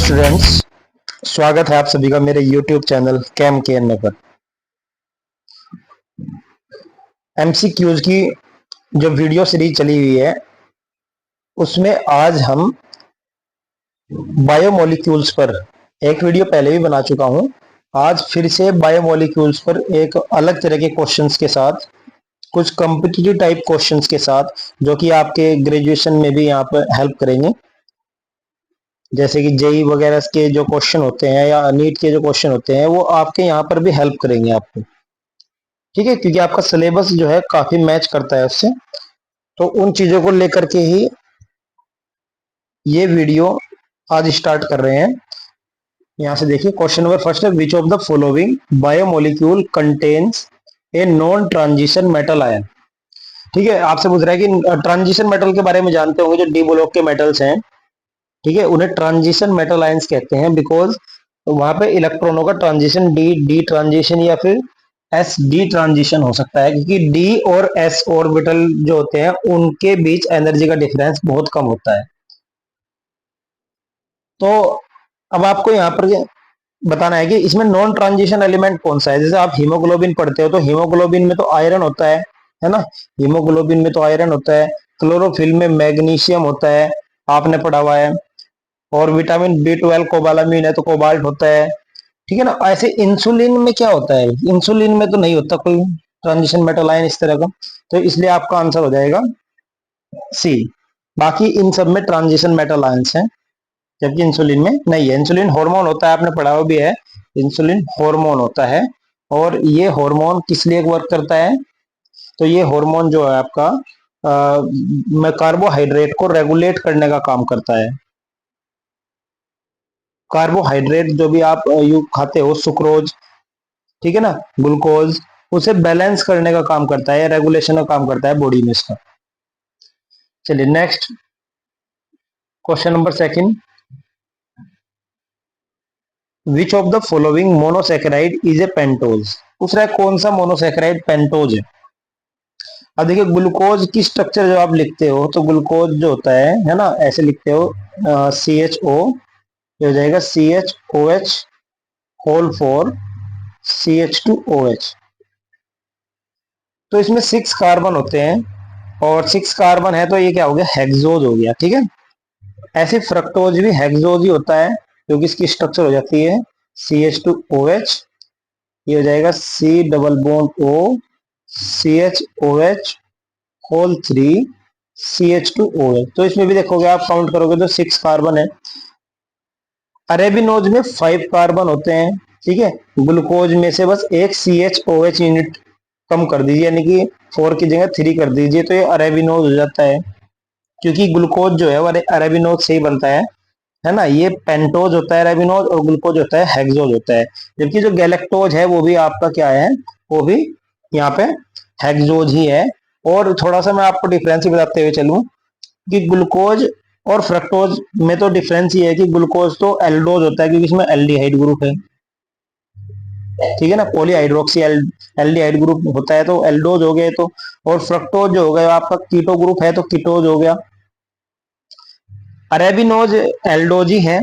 Students, स्वागत है आप सभी का मेरे YouTube चैनल कैम के एन पर। एमसीक्यूज की जो वीडियो सीरीज चली हुई है उसमें आज हम बायोमोलिक्यूल्स पर एक वीडियो पहले भी बना चुका हूं। आज फिर से बायोमोलिक्यूल्स पर एक अलग तरह के क्वेश्चंस के साथ, कुछ कॉम्पिटिटिव टाइप क्वेश्चंस के साथ, जो कि आपके ग्रेजुएशन में भी यहाँ पर हेल्प करेंगे। जैसे कि जेई वगैरह के जो क्वेश्चन होते हैं या नीट के जो क्वेश्चन होते हैं वो आपके यहाँ पर भी हेल्प करेंगे आपको, ठीक है, क्योंकि आपका सिलेबस जो है काफी मैच करता है उससे। तो उन चीजों को लेकर के ही ये वीडियो आज स्टार्ट कर रहे हैं। यहां से देखिए, क्वेश्चन नंबर फर्स्ट है, विच of the following biomolecule contains a non transition metal ion. ठीक है, आपसे पूछ रहा है कि ट्रांजिशन मेटल के बारे में जानते होंगे, जो डी ब्लॉक के मेटल्स हैं, ठीक है, उन्हें ट्रांजिशन मेटल आयंस कहते हैं बिकॉज वहां पे इलेक्ट्रॉनों का ट्रांजिशन डी डी ट्रांजिशन या फिर एस डी ट्रांजिशन हो सकता है, क्योंकि डी और एस ऑर्बिटल जो होते हैं उनके बीच एनर्जी का डिफरेंस बहुत कम होता है। तो अब आपको यहाँ पर बताना है कि इसमें नॉन ट्रांजिशन एलिमेंट कौन सा है। जैसे आप हीमोग्लोबिन पढ़ते हो तो हीमोग्लोबिन में तो आयरन होता है ना, हीमोग्लोबिन में तो आयरन होता है। क्लोरोफिल में मैग्नीशियम होता है, आपने पढ़ा हुआ है। और विटामिन B12 कोबालामिन है तो कोबाल्ट होता है, ठीक है ना। ऐसे इंसुलिन में क्या होता है, इंसुलिन में तो नहीं होता कोई ट्रांजिशन मेटल आयन इस तरह का, तो इसलिए आपका आंसर हो जाएगा सी। बाकी इन सब में ट्रांजिशन मेटल आयंस हैं, जबकि इंसुलिन में नहीं है। इंसुलिन हार्मोन होता है, आपने पढ़ा हुआ भी है, इंसुलिन हार्मोन होता है। और ये हार्मोन किस लिए वर्क करता है, तो ये हार्मोन जो है आपका कार्बोहाइड्रेट को रेगुलेट करने का काम करता है। कार्बोहाइड्रेट जो भी आप खाते हो, सुक्रोज, ठीक है ना, ग्लूकोज, उसे बैलेंस करने का काम करता है, रेगुलेशन का काम करता है बॉडी में इसका। चलिए next question number second, which of the following monosaccharide is a pentose. पूछ रहा है कौन सा मोनोसेकेराइड पेंटोज है। अब देखिए, ग्लूकोज की स्ट्रक्चर जो आप लिखते हो तो ग्लूकोज जो होता है ना, ऐसे लिखते हो CHO, हो जाएगा CHOH होल 4 CH2OH। तो इसमें 6 कार्बन होते हैं और 6 कार्बन है तो ये क्या हो गया, हेक्सोज हो गया, ठीक है। ऐसे फ्रक्टोज भी हेक्सोज ही होता है, क्योंकि इसकी स्ट्रक्चर हो जाती है CH2OH, ये हो जाएगा C double bond O CHOH whole 3 CH2OH। तो इसमें भी देखोगे, आप काउंट करोगे तो 6 कार्बन है। अरेबिनोज में 5 कार्बन होते हैं, ठीक है। ग्लूकोज में से बस एक CHOH यूनिट कम कर दीजिए, यानी कि 4 की जगह 3 कर दीजिए, तो ये अरेबिनोज हो जाता है। क्योंकि ग्लूकोज जो है वो अरेबिनोज से ही बनता है ना। ये पेंटोज होता है अरेबिनोज, और ग्लूकोज होता है हेक्सोज होता है। जबकि जो गैलेक्टोज है वो भी आपका क्या है, वो भी यहाँ पे हेक्सोज ही है। और थोड़ा सा मैं आपको डिफरेंस बताते हुए चलूं कि ग्लूकोज और फ्रक्टोज में तो डिफरेंस ये है कि ग्लूकोज तो एल्डोज होता है, क्योंकि इसमें एल्डिहाइड ग्रुप है, ठीक है ना, पॉलीहाइड्रोक्सी एल्डिहाइड ग्रुप होता है तो एल्डोज हो गए। तो और फ्रक्टोज जो हो गया आपका कीटो ग्रुप है तो कीटोज हो गया। अरेबिनोज एल्डोज ही है,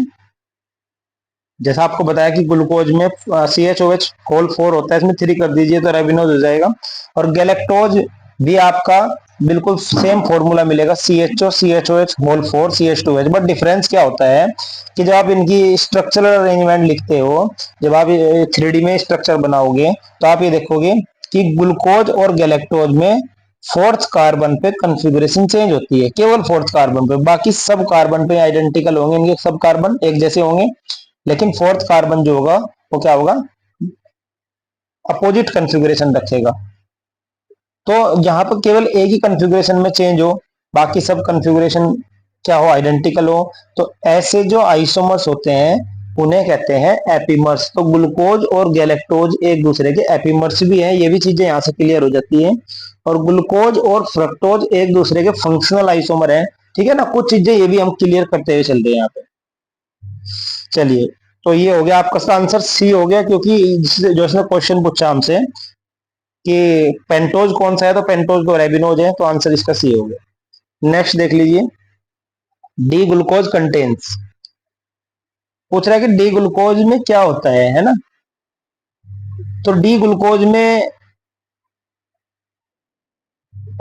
जैसा आपको बताया कि ग्लूकोज में CHOH होल 4 होता है, इसमें 3 कर दीजिए तो अरेबिनोज हो जाएगा। और गैलेक्टोज भी आपका बिल्कुल सेम फॉर्मूला मिलेगा, CHO CHOH whole 4 CH2H। But difference क्या होता है कि जब आप इनकी स्ट्रक्चरल अरेंजमेंट लिखते हो, जब आप 3D में स्ट्रक्चर बनाओगे तो आप ये देखोगे कि ग्लूकोज और गैलेक्टोज में 4th कार्बन पे कॉन्फ़िगरेशन चेंज होती है, केवल 4th कार्बन पे। बाकी सब कार्बन पे आइडेंटिकल होंगे, इनके सब कार्बन एक जैसे होंगे, लेकिन 4th कार्बन जो होगा वो क्या होगा, अपोजिट कॉन्फ़िगरेशन रखेगा। तो यहाँ पर केवल एक ही कॉन्फ़िगरेशन में चेंज हो, बाकी सब कॉन्फ़िगरेशन क्या हो, आइडेंटिकल हो, तो ऐसे जो आइसोमर्स होते हैं उन्हें कहते हैं एपीमर्स। तो ग्लूकोज और गैलेक्टोज एक दूसरे के एपीमर्स भी हैं, ये भी चीजें यहाँ से क्लियर हो जाती हैं। और ग्लूकोज और फ्रक्टोज एक दूसरे के फंक्शनल आइसोमर हैं, ठीक है ना। कुछ चीजें ये भी हम क्लियर करते हुए चल रहे हैं यहाँ पे। चलिए, तो ये हो गया आपका आंसर सी हो गया, क्योंकि जो इसने क्वेश्चन पूछा हमसे कि पेंटोज कौन सा है, तो पेंटोज तो रेबिनोज है, तो आंसर इसका सी हो गया। नेक्स्ट देख लीजिए, डी ग्लूकोज कंटेन्स पूछ रहा है कि डी ग्लूकोज में क्या होता है ना। तो डी ग्लूकोज में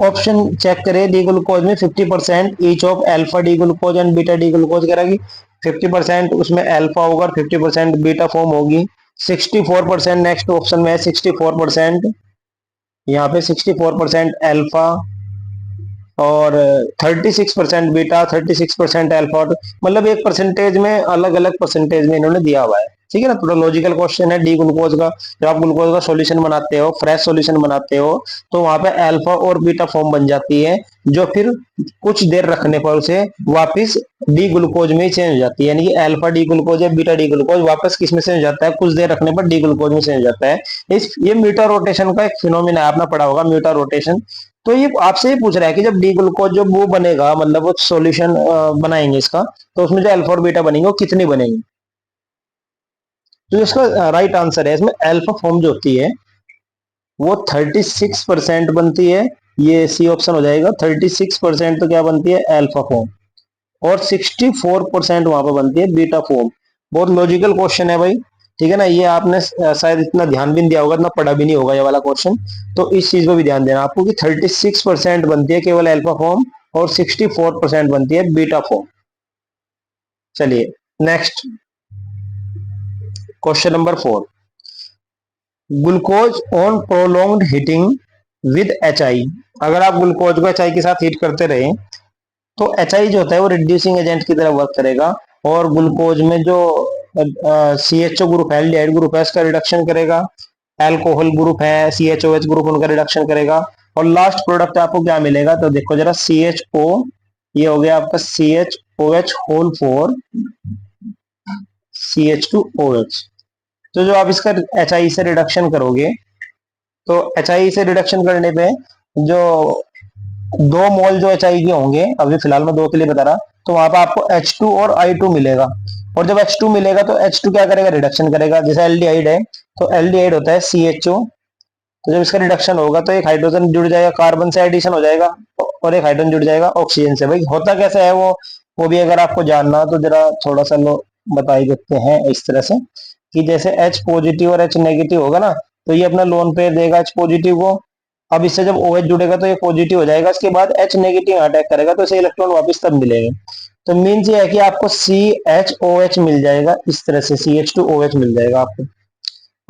ऑप्शन चेक करें, डी ग्लूकोज में 50% each of alpha D glucose and beta D glucose करेगी। 50% उसमें अल्फा होगा और 50% बीटा फॉर्म होगी। 64% नेक्स्ट ऑप्शन में है, 64% यहाँ पे 64% अल्फा और 36% बीटा, 36% अल्फा, मतलब एक परसेंटेज में अलग अलग परसेंटेज में इन्होंने दिया हुआ है। ठीक है ना, थोड़ा लॉजिकल क्वेश्चन है डी ग्लूकोज का। जब आप ग्लूकोज का सॉल्यूशन बनाते हो, फ्रेश सॉल्यूशन बनाते हो, तो वहां पे अल्फा और बीटा फॉर्म बन जाती है, जो फिर कुछ देर रखने पर उसे वापस डी ग्लूकोज में चेंज हो जाती है। यानी कि अल्फा डी ग्लूकोज या बीटा डी ग्लूकोज वापस किस में चेंज हो जाता है, कुछ देर रखने पर डी ग्लूकोज में चेंज हो जाता है। ये म्यूटा रोटेशन का एक फिनोमिना आपने पढ़ा होगा, म्यूटा रोटेशन। तो ये आपसे ये पूछ रहा है कि जब डी ग्लूकोज जब वो बनेगा, मतलब वो सॉल्यूशन बनाएंगे इसका, तो उसमें जो अल्फा और बीटा बनेंगे वो कितनी बनेंगी। तो इसका राइट आंसर है, इसमें अल्फा फॉर्म जो होती है वो 36% बनती है। ये सी ऑप्शन हो जाएगा। 36% तो क्या बनती है, अल्फा फॉर्म, और 64% वहां पर बनती है बीटा फॉर्म। बहुत लॉजिकल क्वेश्चन है भाई। ठीक है ना, ये आपने शायद इतना ध्यान भी नहीं दिया होगा, इतना पढ़ा भी नहीं होगा ये वाला क्वेश्चन। तो इस चीज को भी ध्यान देना आपको कि 36% बनती है केवल अल्फा फॉर्म और 64% बनती है बीटा फॉर्म। चलिए next question number 4। Glucose on prolonged heating with HI। अगर आप ग्लूकोज को HI के साथ हीट करते रहे तो HI जो होता है वो रिड्यूसिंग एजेंट की तरह वर्क करेगा, और ग्लूकोज में जो CHO ग्रुप है, एल्डिहाइड ग्रुप है, उसका रिडक्शन करेगा। अल्कोहल ग्रुप है, CHOH ग्रुप, उनका रिडक्शन करेगा। और लास्ट प्रोडक्ट आपको क्या मिलेगा, तो देखो जरा, CHO, ये हो गया आपका CHOH होल 4 CH2OH। तो जो आप इसका HI से रिडक्शन करोगे, तो HI से रिडक्शन करने पे जो 2 मोल जो HI के होंगे, अभी फिलहाल मैं 2 के लिए बता रहा, तो वहां पर आपको H2 और I2 मिलेगा। और जब H2 मिलेगा तो H2 क्या करेगा, रिडक्शन करेगा। जैसे एल्डिहाइड है तो एल्डिहाइड होता है CHO, तो जब इसका रिडक्शन होगा तो एक हाइड्रोजन जुड़ जाएगा, कार्बन से एडिशन हो जाएगा, और एक हाइड्रोजन जुड़ जाएगा ऑक्सीजन से। भाई होता कैसे है वो भी अगर आपको जानना हो तो जरा थोड़ा सा लो बता ही देते हैं इस तरह से, कि जैसे H पॉजिटिव और H नेगेटिव होगा ना, तो ये अपना लोन पेयर देगा H पॉजिटिव को। अब इससे जब OH जुड़ेगा तो ये पॉजिटिव हो जाएगा, इसके बाद H नेगेटिव अटैक करेगा तो इसे इलेक्ट्रॉन वापस तब मिलेगा। तो मीन्स ये है कि आपको CHOH मिल जाएगा, इस तरह से CH2OH मिल जाएगा आपको।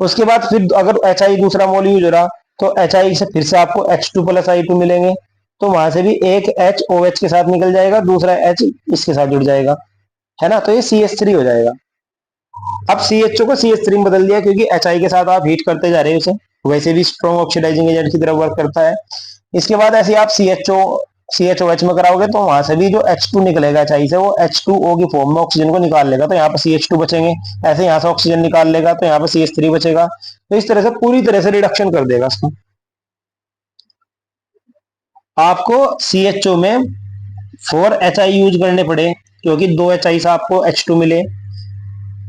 उसके बाद फिर अगर HI दूसरा मोल यूज हो रहा, तो HI से फिर से आपको H2 प्लस I2 मिलेंगे, तो वहां से भी एक H OH के साथ निकल जाएगा, दूसरा H इसके साथ जुड़ जाएगा, है ना, तो ये CH3 हो जाएगा। अब CHO को CH3 में बदल दिया क्योंकि HI के साथ आप हीट करते जा रहे हो उसे, वैसे भी स्ट्रॉन्ग ऑक्सीडाइजिंग एजेंट की तरह वर्क करता है। इसके बाद ऐसे आप CHOH में कराओगे तो वहां से भी जो H2 निकलेगा HI से, वो H2O की फॉर्म में ऑक्सीजन को निकाल लेगा, तो यहाँ पे CH2 बचेंगे। ऐसे यहाँ से ऑक्सीजन निकाल लेगा तो यहाँ पे CH3 बचेगा। तो इस तरह से पूरी तरह से रिडक्शन कर देगा इसको। आपको CHO में 4 HI यूज करने पड़े, क्योंकि 2 HI से आपको H2 मिले,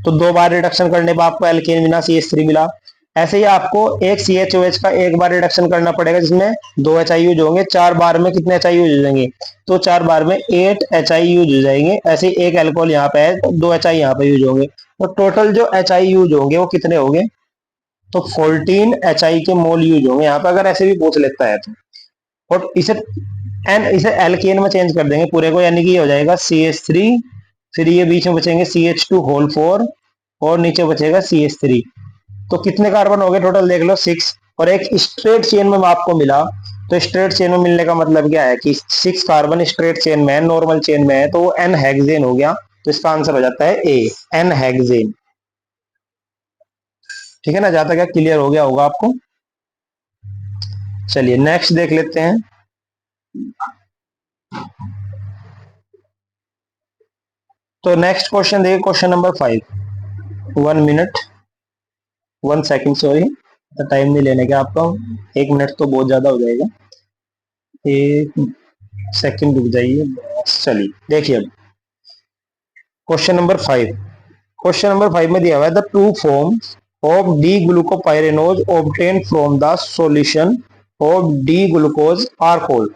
तो 2 बार रिडक्शन करने पर आपको एल्केन मिला, CH3 मिला। ऐसे ही आपको एक CHOH का एक बार रिडक्शन करना पड़ेगा, जिसमें 2 HI यूज होंगे। 4 बार में कितने HI यूज हो जाएंगे, तो 4 बार में 8 HI यूज हो जाएंगे। ऐसे ही एक अल्कोहल यहाँ पे है तो 2 HI यहाँ पे यूज होंगे, तो टोटल जो HI यूज होंगे वो कितने होंगे, तो 14 HI के मोल यूज होंगे यहाँ पे, अगर ऐसे भी पूछ लेता है तो। और इसे एल्केन में चेंज कर देंगे पूरे को, यानी कि ये हो जाएगा CH3, फिर ये बीच में बचेंगे CH2 होल 4 और नीचे बचेगा CH3। तो कितने कार्बन हो गए टोटल देख लो, 6। और एक स्ट्रेट चेन में आपको मिला, तो स्ट्रेट चेन में मिलने का मतलब क्या है कि 6 कार्बन स्ट्रेट चेन में है, नॉर्मल चेन में है, तो वो एन हेक्सेन हो गया। तो इसका आंसर हो जाता है ए, एन हेक्सेन। ठीक है ना, जहां तक क्या क्लियर हो गया होगा आपको। चलिए नेक्स्ट देख लेते हैं। तो नेक्स्ट क्वेश्चन देखिए, question number 5। 1 minute 1 second, sorry, time नहीं लेने का आपका। 1 मिनट तो बहुत ज्यादा हो जाएगा, 1 सेकंड रुक जाइए। चलिए देखिए अब क्वेश्चन नंबर 5। क्वेश्चन नंबर 5 में दिया हुआ है the two forms of D glucopyranose obtain from the solution of D glucose are called.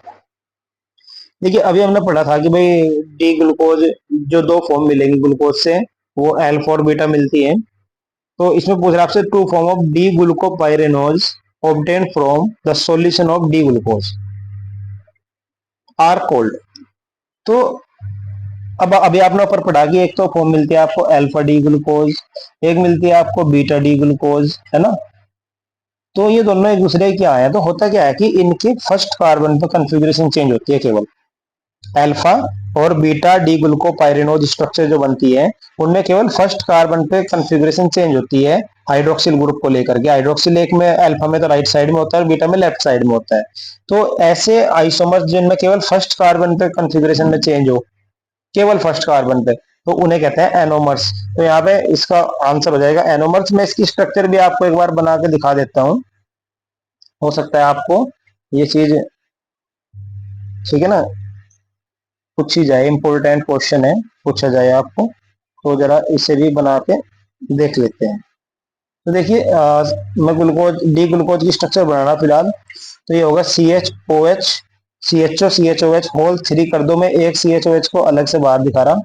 देखिए अभी हमने पढ़ा था कि भाई डी ग्लूकोज जो 2 फॉर्म मिलेंगे ग्लूकोज से, वो अल्फा और बीटा मिलती है। तो इसमें पूछ रहा है आपसे two form of D glucopyranose obtain from the solution of D glucose are called. तो अब अभी आपने ऊपर पढ़ा कि एक तो फॉर्म मिलती है आपको अल्फा डी ग्लूकोज, एक मिलती है आपको बीटा डी ग्लूकोज, है ना। तो ये दोनों एक दूसरे क्या है, तो होता क्या है कि इनके फर्स्ट कार्बन पे कॉन्फ़िगरेशन चेंज होती है केवल। अल्फा और बीटा डी ग्लूकोपाइरेनोज स्ट्रक्चर जो बनती है उनमें केवल फर्स्ट कार्बन पे कॉन्फ़िगरेशन चेंज होती है हाइड्रोक्सिल ग्रुप को लेकर के। हाइड्रोक्सिल एक में अल्फा में तो राइट साइड में होता है, बीटा में लेफ्ट साइड में होता है। तो ऐसे आइसोमर्स जिनमें केवल फर्स्ट कार्बन पे कॉन्फ़िगरेशन में चेंज हो, केवल फर्स्ट कार्बन पे, तो उन्हें कहते हैं एनोमर्स। तो यहाँ पे इसका आंसर हो जाएगा एनोमर्स। मैं इसकी स्ट्रक्चर भी आपको एक बार बना के दिखा देता हूँ, हो सकता है आपको ये चीज ठीक है ना पूछी जाए, इंपॉर्टेंट क्वेश्चन है, पूछा जाए आपको, तो जरा इसे भी बना के देख लेते हैं। तो देखिए मैं ग्लूकोज डी ग्लूकोज की स्ट्रक्चर बनाना फिलहाल। तो ये होगा C H O H, C H O, C H O H whole 3 कर दो। मैं एक सी एच ओ एच को अलग से बाहर दिखा रहा,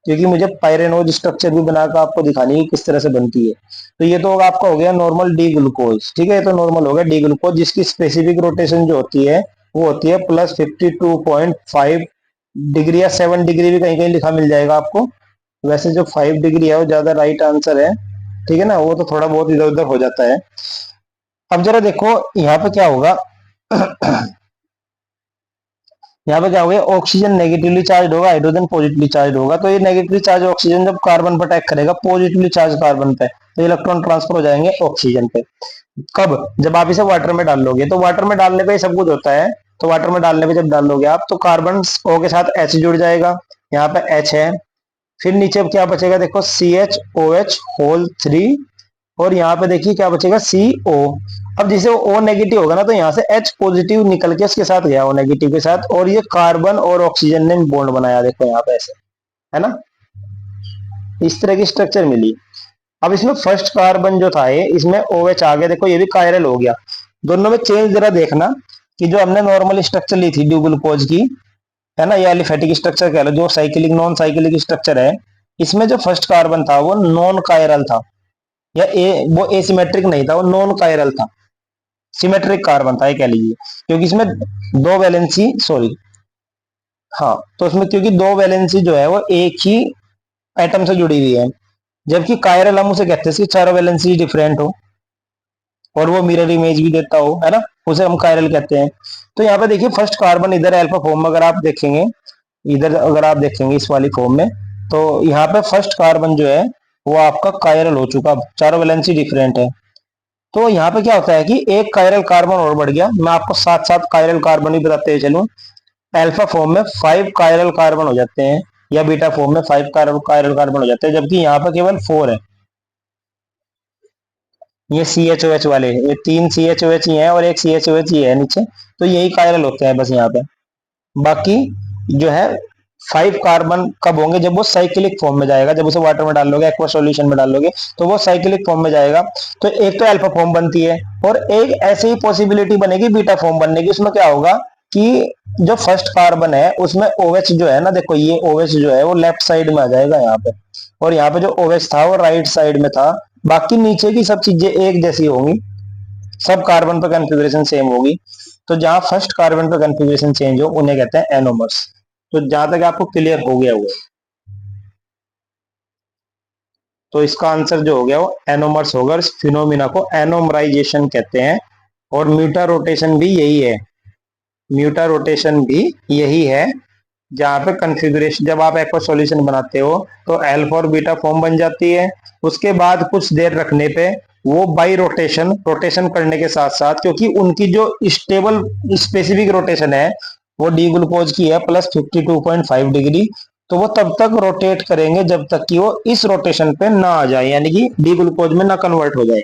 क्योंकि मुझे पायरेनोज स्ट्रक्चर भी बनाकर आपको दिखानी है किस तरह से बनती है। तो ये तो आपका हो गया नॉर्मल डी ग्लूकोज, ठीक है, ये तो नॉर्मल हो गया डी ग्लूकोज, जिसकी स्पेसिफिक रोटेशन जो होती है वो होती है +52.5 डिग्री या 7 डिग्री भी कहीं कहीं लिखा मिल जाएगा आपको। वैसे जो 5 डिग्री है वो ज्यादा राइट आंसर है, ठीक है ना, वो तो थोड़ा बहुत इधर उधर हो जाता है। अब जरा देखो यहाँ पे क्या होगा यहाँ पे क्या होगा, ऑक्सीजन नेगेटिवली चार्ज होगा, हाइड्रोजन पॉजिटिवली चार्ज होगा। तो ये नेगेटिवली चार्ज ऑक्सीजन जब कार्बन पर अटैक करेगा पॉजिटिवली चार्ज कार्बन पे, तो इलेक्ट्रॉन ट्रांसफर हो जाएंगे ऑक्सीजन पे। कब? जब आप इसे वाटर में डाल लोगे। तो वाटर में डालने पे ही सब कुछ होता है। तो वाटर में डालने पे जब डाल लोगे आप, तो कार्बन ओ के साथ एच जुड़ जाएगा, यहाँ पे एच है। फिर नीचे अब क्या बचेगा, देखो C H O H whole 3, और यहाँ पे देखिए क्या बचेगा सी ओ। अब जिसे ओ नेगेटिव होगा ना, तो यहाँ से एच पॉजिटिव निकल के उसके साथ गया ओ नेगेटिव के साथ, और ये कार्बन और ऑक्सीजन ने बॉन्ड बनाया, देखो यहाँ पे ऐसे, है ना, इस तरह की स्ट्रक्चर मिली। अब इसमें फर्स्ट कार्बन जो था ये, इसमें ओ एच आ गया, देखो ये भी कायरल हो गया। दोनों में चेंज जरा देखना कि जो हमने नॉर्मल स्ट्रक्चर ली थी डी ग्लूकोज की, है ना, ये एलिफेटिक स्ट्रक्चर कह लो, जो साइक्लिक नॉन साइक्लिक स्ट्रक्चर है, इसमें जो फर्स्ट कार्बन था वो नॉन कायरल था, या वो एसिमेट्रिक नहीं था, वो नॉन कायरल था, सिमेट्रिक कार्बन था ये कह लीजिए, क्योंकि इसमें दो वैलेंसी, सॉरी, हाँ, तो इसमें क्योंकि दो वैलेंसी जो है वो एक ही एटम से जुड़ी हुई है, जबकि कायरल हम उसे कहते हैं इसकी चारों वैलेंसी डिफरेंट हो और वो मिरर इमेज भी देता हो, है ना, उसे हम कायरल कहते हैं। तो यहाँ पे देखिए फर्स्ट कार्बन इधर अल्फा फॉर्म में, अगर आप देखेंगे इधर, अगर आप देखेंगे इस वाली फॉर्म में, तो यहाँ पे फर्स्ट कार्बन जो है वो आपका कायरल हो चुका, चारों वैलेंसी डिफरेंट है। तो यहाँ पे क्या होता है कि एक कायरल कार्बन और बढ़ गया। मैं आपको साथ साथ कायरल कार्बन भी बताते चलूं। अल्फा फॉर्म में 5 कायरल कार्बन हो जाते हैं, या बीटा फॉर्म में 5 कायरल कार्बन हो जाते हैं, जबकि यहाँ पे केवल 4 है। ये सी एच ओ एच वाले, ये 3 सी एच ओ एच ही है और एक सी एच ओ एच ही है नीचे, तो यही कायरल होते हैं बस यहाँ पे। बाकी जो है 5 कार्बन कब होंगे, जब वो साइक्लिक फॉर्म में जाएगा, जब उसे वाटर में डाल लोगे, एक्वा सॉल्यूशन में डाल लोगे, तो वो साइक्लिक फॉर्म में जाएगा। तो एक तो अल्फा फॉर्म बनती है, और एक ऐसी ही पॉसिबिलिटी बनेगी बीटा फॉर्म बनने की। उसमें क्या होगा कि जो फर्स्ट कार्बन है उसमें OH जो है ना, देखो ये OH जो है वो लेफ्ट साइड में आ जाएगा यहाँ पे, और यहाँ पे जो OH था वो राइट साइड में था। बाकी नीचे की सब चीजें एक जैसी होंगी, सब कार्बन पर कॉन्फ़िगरेशन सेम होगी। तो जहां फर्स्ट कार्बन पर कॉन्फ़िगरेशन चेंज हो उन्हें कहते हैं एनोमर्स। तो जहां तक आपको क्लियर हो गया हुआ, तो इसका आंसर जो हो गया वो एनोमर्स होगा। इस फिनोमिना को एनोमराइजेशन कहते हैं। और म्यूटा रोटेशन भी यही है, म्यूटा रोटेशन भी यही है, जहां पे कॉन्फ़िगरेशन, जब आप एक्वा सॉल्यूशन बनाते हो तो अल्फा और बीटा फॉर्म बन जाती है। उसके बाद कुछ देर रखने पे वो बाई रोटेशन, रोटेशन करने के साथ साथ, क्योंकि उनकी जो स्टेबल स्पेसिफिक रोटेशन है वो डी ग्लूकोज की है +52.5 डिग्री, तो वो तब तक रोटेट करेंगे जब तक कि वो इस रोटेशन पे ना आ जाए, यानी कि डी ग्लूकोज में ना कन्वर्ट हो जाए।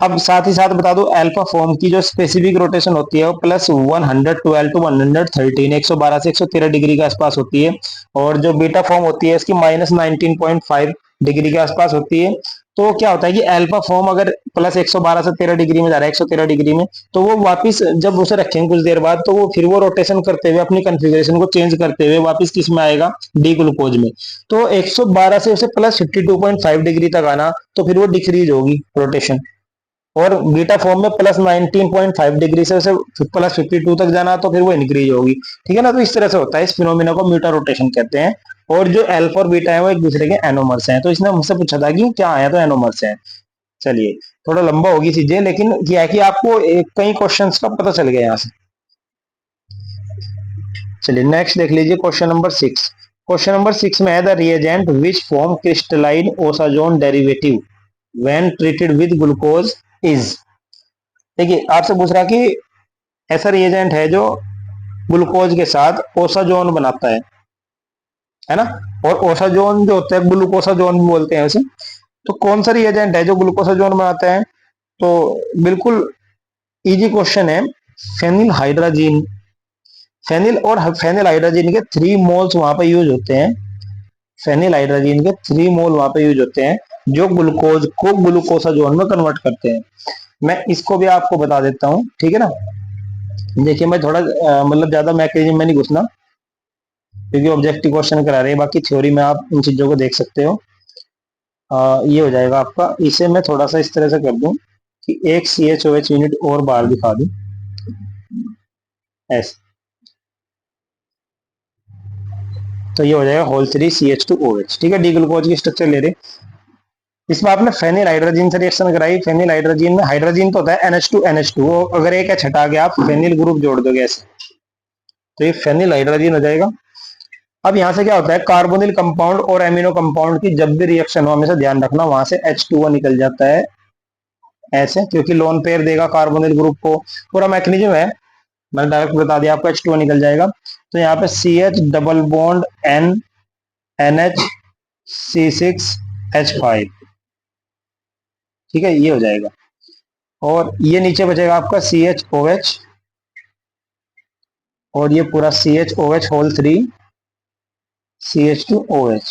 अब साथ ही साथ बता दो अल्फा फॉर्म की जो स्पेसिफिक रोटेशन होती है वो +112 टू 113, 112 से 113 डिग्री के आसपास होती है। और जो बीटा फॉर्म होती है इसकी -19.5 डिग्री के आसपास होती है। तो क्या होता है कि अल्फा फॉर्म अगर प्लस 112 से 13 डिग्री में जा रहा है, 113 डिग्री में, तो वो वापस जब उसे रखेंगे कुछ देर बाद, तो वो फिर वो रोटेशन करते हुए अपनी कन्फिग्रेशन को चेंज करते हुए वापस किस में आएगा, डी ग्लूकोज में। तो 112 से उसे प्लस 52.5 डिग्री तक आना, तो फिर वो डिक्रीज होगी रोटेशन। और बीटा फॉर्म में प्लस 19.5 डिग्री से उसे प्लस 52 तक जाना, तो फिर वो इंक्रीज होगी। ठीक है ना। तो इस तरह से होता है, इस फिनोमिना को म्यूटा रोटेशन कहते हैं। और जो अल्फा और बीटा है वो एक दूसरे के एनोमर्स हैं। तो इसने हमसे पूछा था कि क्या आया, तो एनोमर्स हैं। चलिए, थोड़ा लंबा होगी चीजें, लेकिन क्या है कि आपको कई क्वेश्चंस का पता चल गया यहाँ से। चलिए नेक्स्ट देख लीजिए, क्वेश्चन नंबर 6। क्वेश्चन नंबर 6 में है the reagent which form crystalline osazone derivative when treated with glucose is. देखिए आपसे पूछ रहा कि ऐसा रिएजेंट है जो ग्लूकोज के साथ ओसाजोन बनाता है ना। और ओसाजोन जो होता है ग्लूकोसाजोन भी बोलते हैं उसे। तो कौन सा रिएजेंट है जो ग्लूकोसाजोन बनाता है, तो बिल्कुल इजी क्वेश्चन है, फेनिल हाइड्रोजीन। फेनिल और फेनिल हाइड्रोजीन के 3 मोल्स वहां पे यूज होते हैं। फेनिल हाइड्रोजीन के 3 मोल वहां पे यूज होते हैं जो ग्लूकोज को ग्लूकोसाजोन में कन्वर्ट करते हैं। मैं इसको भी आपको बता देता हूं, ठीक है ना। देखिए मैं थोड़ा मतलब ज्यादा मैकेनिज्म में नहीं घुसना, क्योंकि ऑब्जेक्टिव क्वेश्चन करा रहे हैं। बाकी थ्योरी में आप इन चीजों को देख सकते हो। ये हो जाएगा आपका। इसे मैं थोड़ा सा इस तरह से कर दूं कि एक CHOH यूनिट और बाहर दिखा दूं ऐसे, तो ये हो जाएगा होल 3CH2OH। ठीक है, डी ग्लूकोज की स्ट्रक्चर ले रहे। इसमें आपने फेनिल हाइड्रोजीन से रिएक्शन कराई। फेनिल हाइड्रोजीन में हाइड्रोजीन तो होता है NH2NH2, अगर एक एच हटा के आप फेनिल ग्रुप जोड़ दोगे ऐसे, तो ये फेनिल हाइड्रोजीन हो जाएगा। अब यहाँ से क्या होता है, कार्बोनिल कंपाउंड और एमिनो कंपाउंड की जब भी रिएक्शन हो, हमेशा ध्यान रखना वहां से H2O निकल जाता है ऐसे, क्योंकि लोन पेयर देगा कार्बोनिल ग्रुप को। पूरा मैकेनिज्म है, मैंने डायरेक्ट बता दिया आपको, H2O निकल जाएगा। तो यहाँ पे CH double bond N NH C6H5, ठीक है, ये हो जाएगा। और ये नीचे बचेगा आपका CHOH, और ये पूरा CHOH होल 3CH2OH।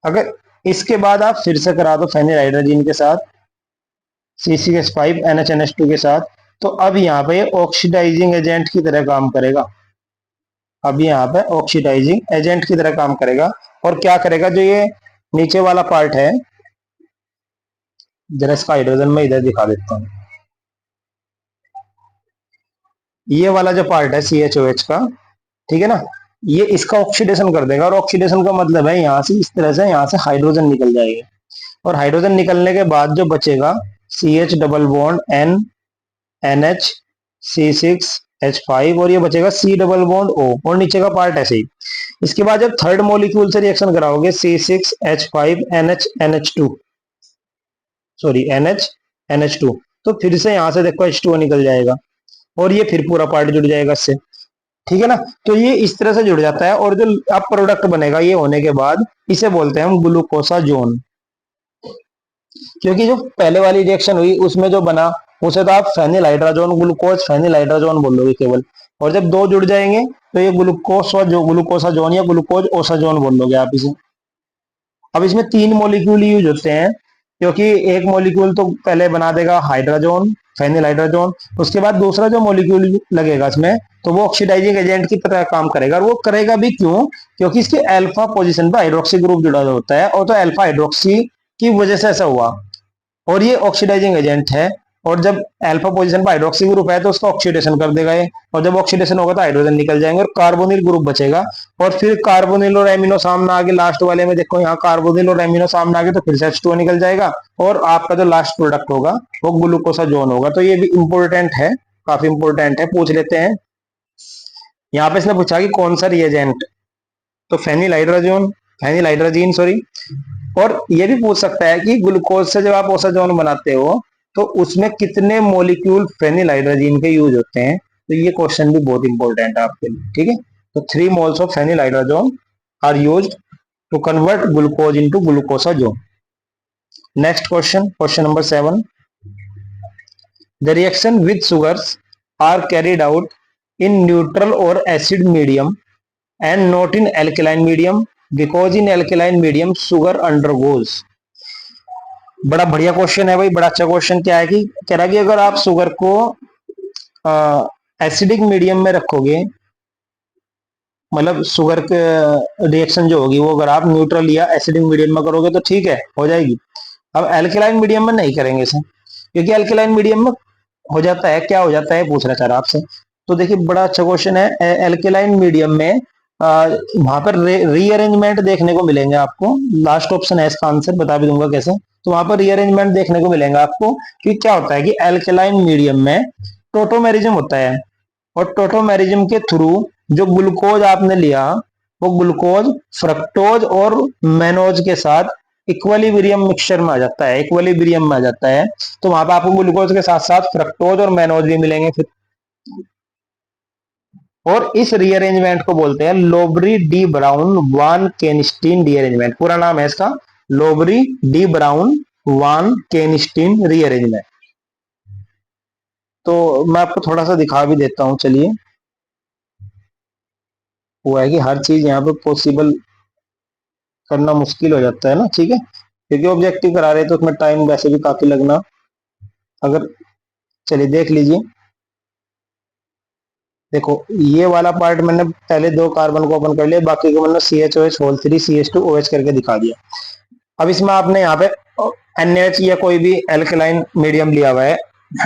अगर इसके बाद आप फिर से करा दो फेनिल हाइड्रोजीन के साथ C6H5 NHNH2 के साथ, तो अब यहाँ पे ऑक्सीडाइजिंग एजेंट की तरह काम करेगा। अब यहाँ पे ऑक्सीडाइजिंग एजेंट की तरह काम करेगा। और क्या करेगा, जो ये नीचे वाला पार्ट है, जरा इसका हाइड्रोजन में इधर दिखा देता हूँ। ये वाला जो पार्ट है CHOH का, ठीक है ना, ये इसका ऑक्सीडेशन कर देगा। और ऑक्सीडेशन का मतलब है यहाँ से इस तरह से यहाँ से हाइड्रोजन निकल जाएगा। और हाइड्रोजन निकलने के बाद जो बचेगा CH double bond N NH C6H5, और ये बचेगा C डबल बॉन्ड O, और नीचे का पार्ट ऐसे ही। इसके बाद जब थर्ड मॉलिक्यूल से रिएक्शन कराओगे C6H5 NH2, सॉरी NH2, तो फिर से यहाँ से देखो H2O निकल जाएगा, और ये फिर पूरा पार्ट जुड़ जाएगा इससे। ठीक है ना। तो ये इस तरह से जुड़ जाता है। और जो अब प्रोडक्ट बनेगा ये होने के बाद, इसे बोलते हैं हम ग्लूकोसाजोन। क्योंकि जो पहले वाली रिएक्शन हुई उसमें जो बना उसे तो आप phenyl hydrazone glucose phenyl hydrazone बोलोगे केवल। और जब दो जुड़ जाएंगे तो ये ग्लूकोसाजोन या ग्लूकोज ओसाजोन बोलोगे आप इसे। अब इसमें 3 मॉलिक्यूल यूज होते हैं, क्योंकि एक मॉलिक्यूल तो पहले बना देगा हाइड्रोजोन फेनिल हाइड्रोजोन, उसके बाद दूसरा जो मॉलिक्यूल लगेगा इसमें, तो वो ऑक्सीडाइजिंग एजेंट की तरह काम करेगा। और वो करेगा भी क्यों, क्योंकि इसके अल्फा पोजीशन पर हाइड्रोक्सी ग्रुप जुड़ा होता है, और तो अल्फा हाइड्रोक्सी की वजह से ऐसा हुआ। और ये ऑक्सीडाइजिंग एजेंट है। और जब अल्फा पोजीशन पर हाइड्रोक्सी ग्रुप है तो उसका ऑक्सीडेशन कर देगा ये, और जब ऑक्सीडेशन होगा तो हाइड्रोजन निकल जाएंगे और कार्बोनिल ग्रुप बचेगा। और फिर कार्बोनिल और एमिनो सामने आगे लास्ट वाले में देखो, यहाँ कार्बोनिल और एमिनो सामने आगे, तो फिर से H2O निकल जाएगा, और आपका जो लास्ट प्रोडक्ट होगा वो ग्लूकोसाजोन होगा। तो ये भी इंपॉर्टेंट है, काफी इंपॉर्टेंट है, पूछ लेते हैं। यहाँ पे इसने पूछा कि कौन सा रिएजेंट, तो फेनिल हाइड्रोजीन सॉरी। और ये भी पूछ सकता है कि ग्लूकोज से जब आप ओसाजोन बनाते हो तो उसमें कितने मॉलिक्यूल फेनिल हाइड्रोजीन के यूज होते हैं। तो ये क्वेश्चन भी बहुत इंपॉर्टेंट है आपके लिए। ठीक है, तो 3 moles of phenyl hydrazone are used to convert glucose into glucosazone. Next question, question number 7। The reaction with sugars are carried out in neutral or acid medium and not in alkaline medium because in alkaline medium sugar undergoes। बड़ा बढ़िया question है भाई, बड़ा अच्छा question. क्या है कि कह रहा है कि अगर आप शुगर को एसिडिक मीडियम में रखोगे, मतलब शुगर के रिएक्शन जो होगी वो अगर आप न्यूट्रल या एसिडिक मीडियम में करोगे तो ठीक है, हो जाएगी। अब एल्केलाइन मीडियम में नहीं करेंगे इसे, क्योंकि एल्केलाइन मीडियम में हो जाता है, क्या हो जाता है पूछ रहा था आपसे। तो देखिए बड़ा अच्छा क्वेश्चन है। एल्केलाइन मीडियम में वहां पर रीअरेंजमेंट देखने को मिलेंगे आपको। लास्ट ऑप्शन है इसका आंसर, बता भी दूंगा कैसे। तो वहां पर रीअरेंजमेंट देखने को मिलेंगे आपको कि क्या होता है कि एल्केलाइन मीडियम में टोटोमेरिज्म होता है, और टोटोमेरिज्म के थ्रू जो ग्लूकोज आपने लिया वो ग्लूकोज फ्रक्टोज और मेनोज के साथ इक्वलिब्रियम मिक्सचर में आ जाता है, इक्वलिब्रियम में आ जाता है। तो वहां पर आपको ग्लूकोज के साथ साथ फ्रक्टोज और मेनोज भी मिलेंगे फिर। और इस रीअरेंजमेंट को बोलते हैं लोबरी डी ब्राउन वान केनिस्टीन रीअरेंजमेंट। पूरा नाम है इसका लोबरी डी ब्राउन वान केनिस्टीन रीअरेंजमेंट। तो मैं आपको थोड़ा सा दिखा भी देता हूं, चलिए। वो है कि हर चीज यहाँ पे पॉसिबल करना मुश्किल हो जाता है ना, ठीक है, क्योंकि ऑब्जेक्टिव करा रहे हैं तो उसमें टाइम वैसे भी काफी लगना। अगर चलिए देख लीजिए, देखो ये वाला पार्ट मैंने पहले दो कार्बन को ओपन कर लिया, बाकी को मैंने CHOH होल 3 CH2OH करके दिखा दिया। अब इसमें आपने यहाँ पे NH या कोई भी एल्कलाइन मीडियम लिया हुआ है,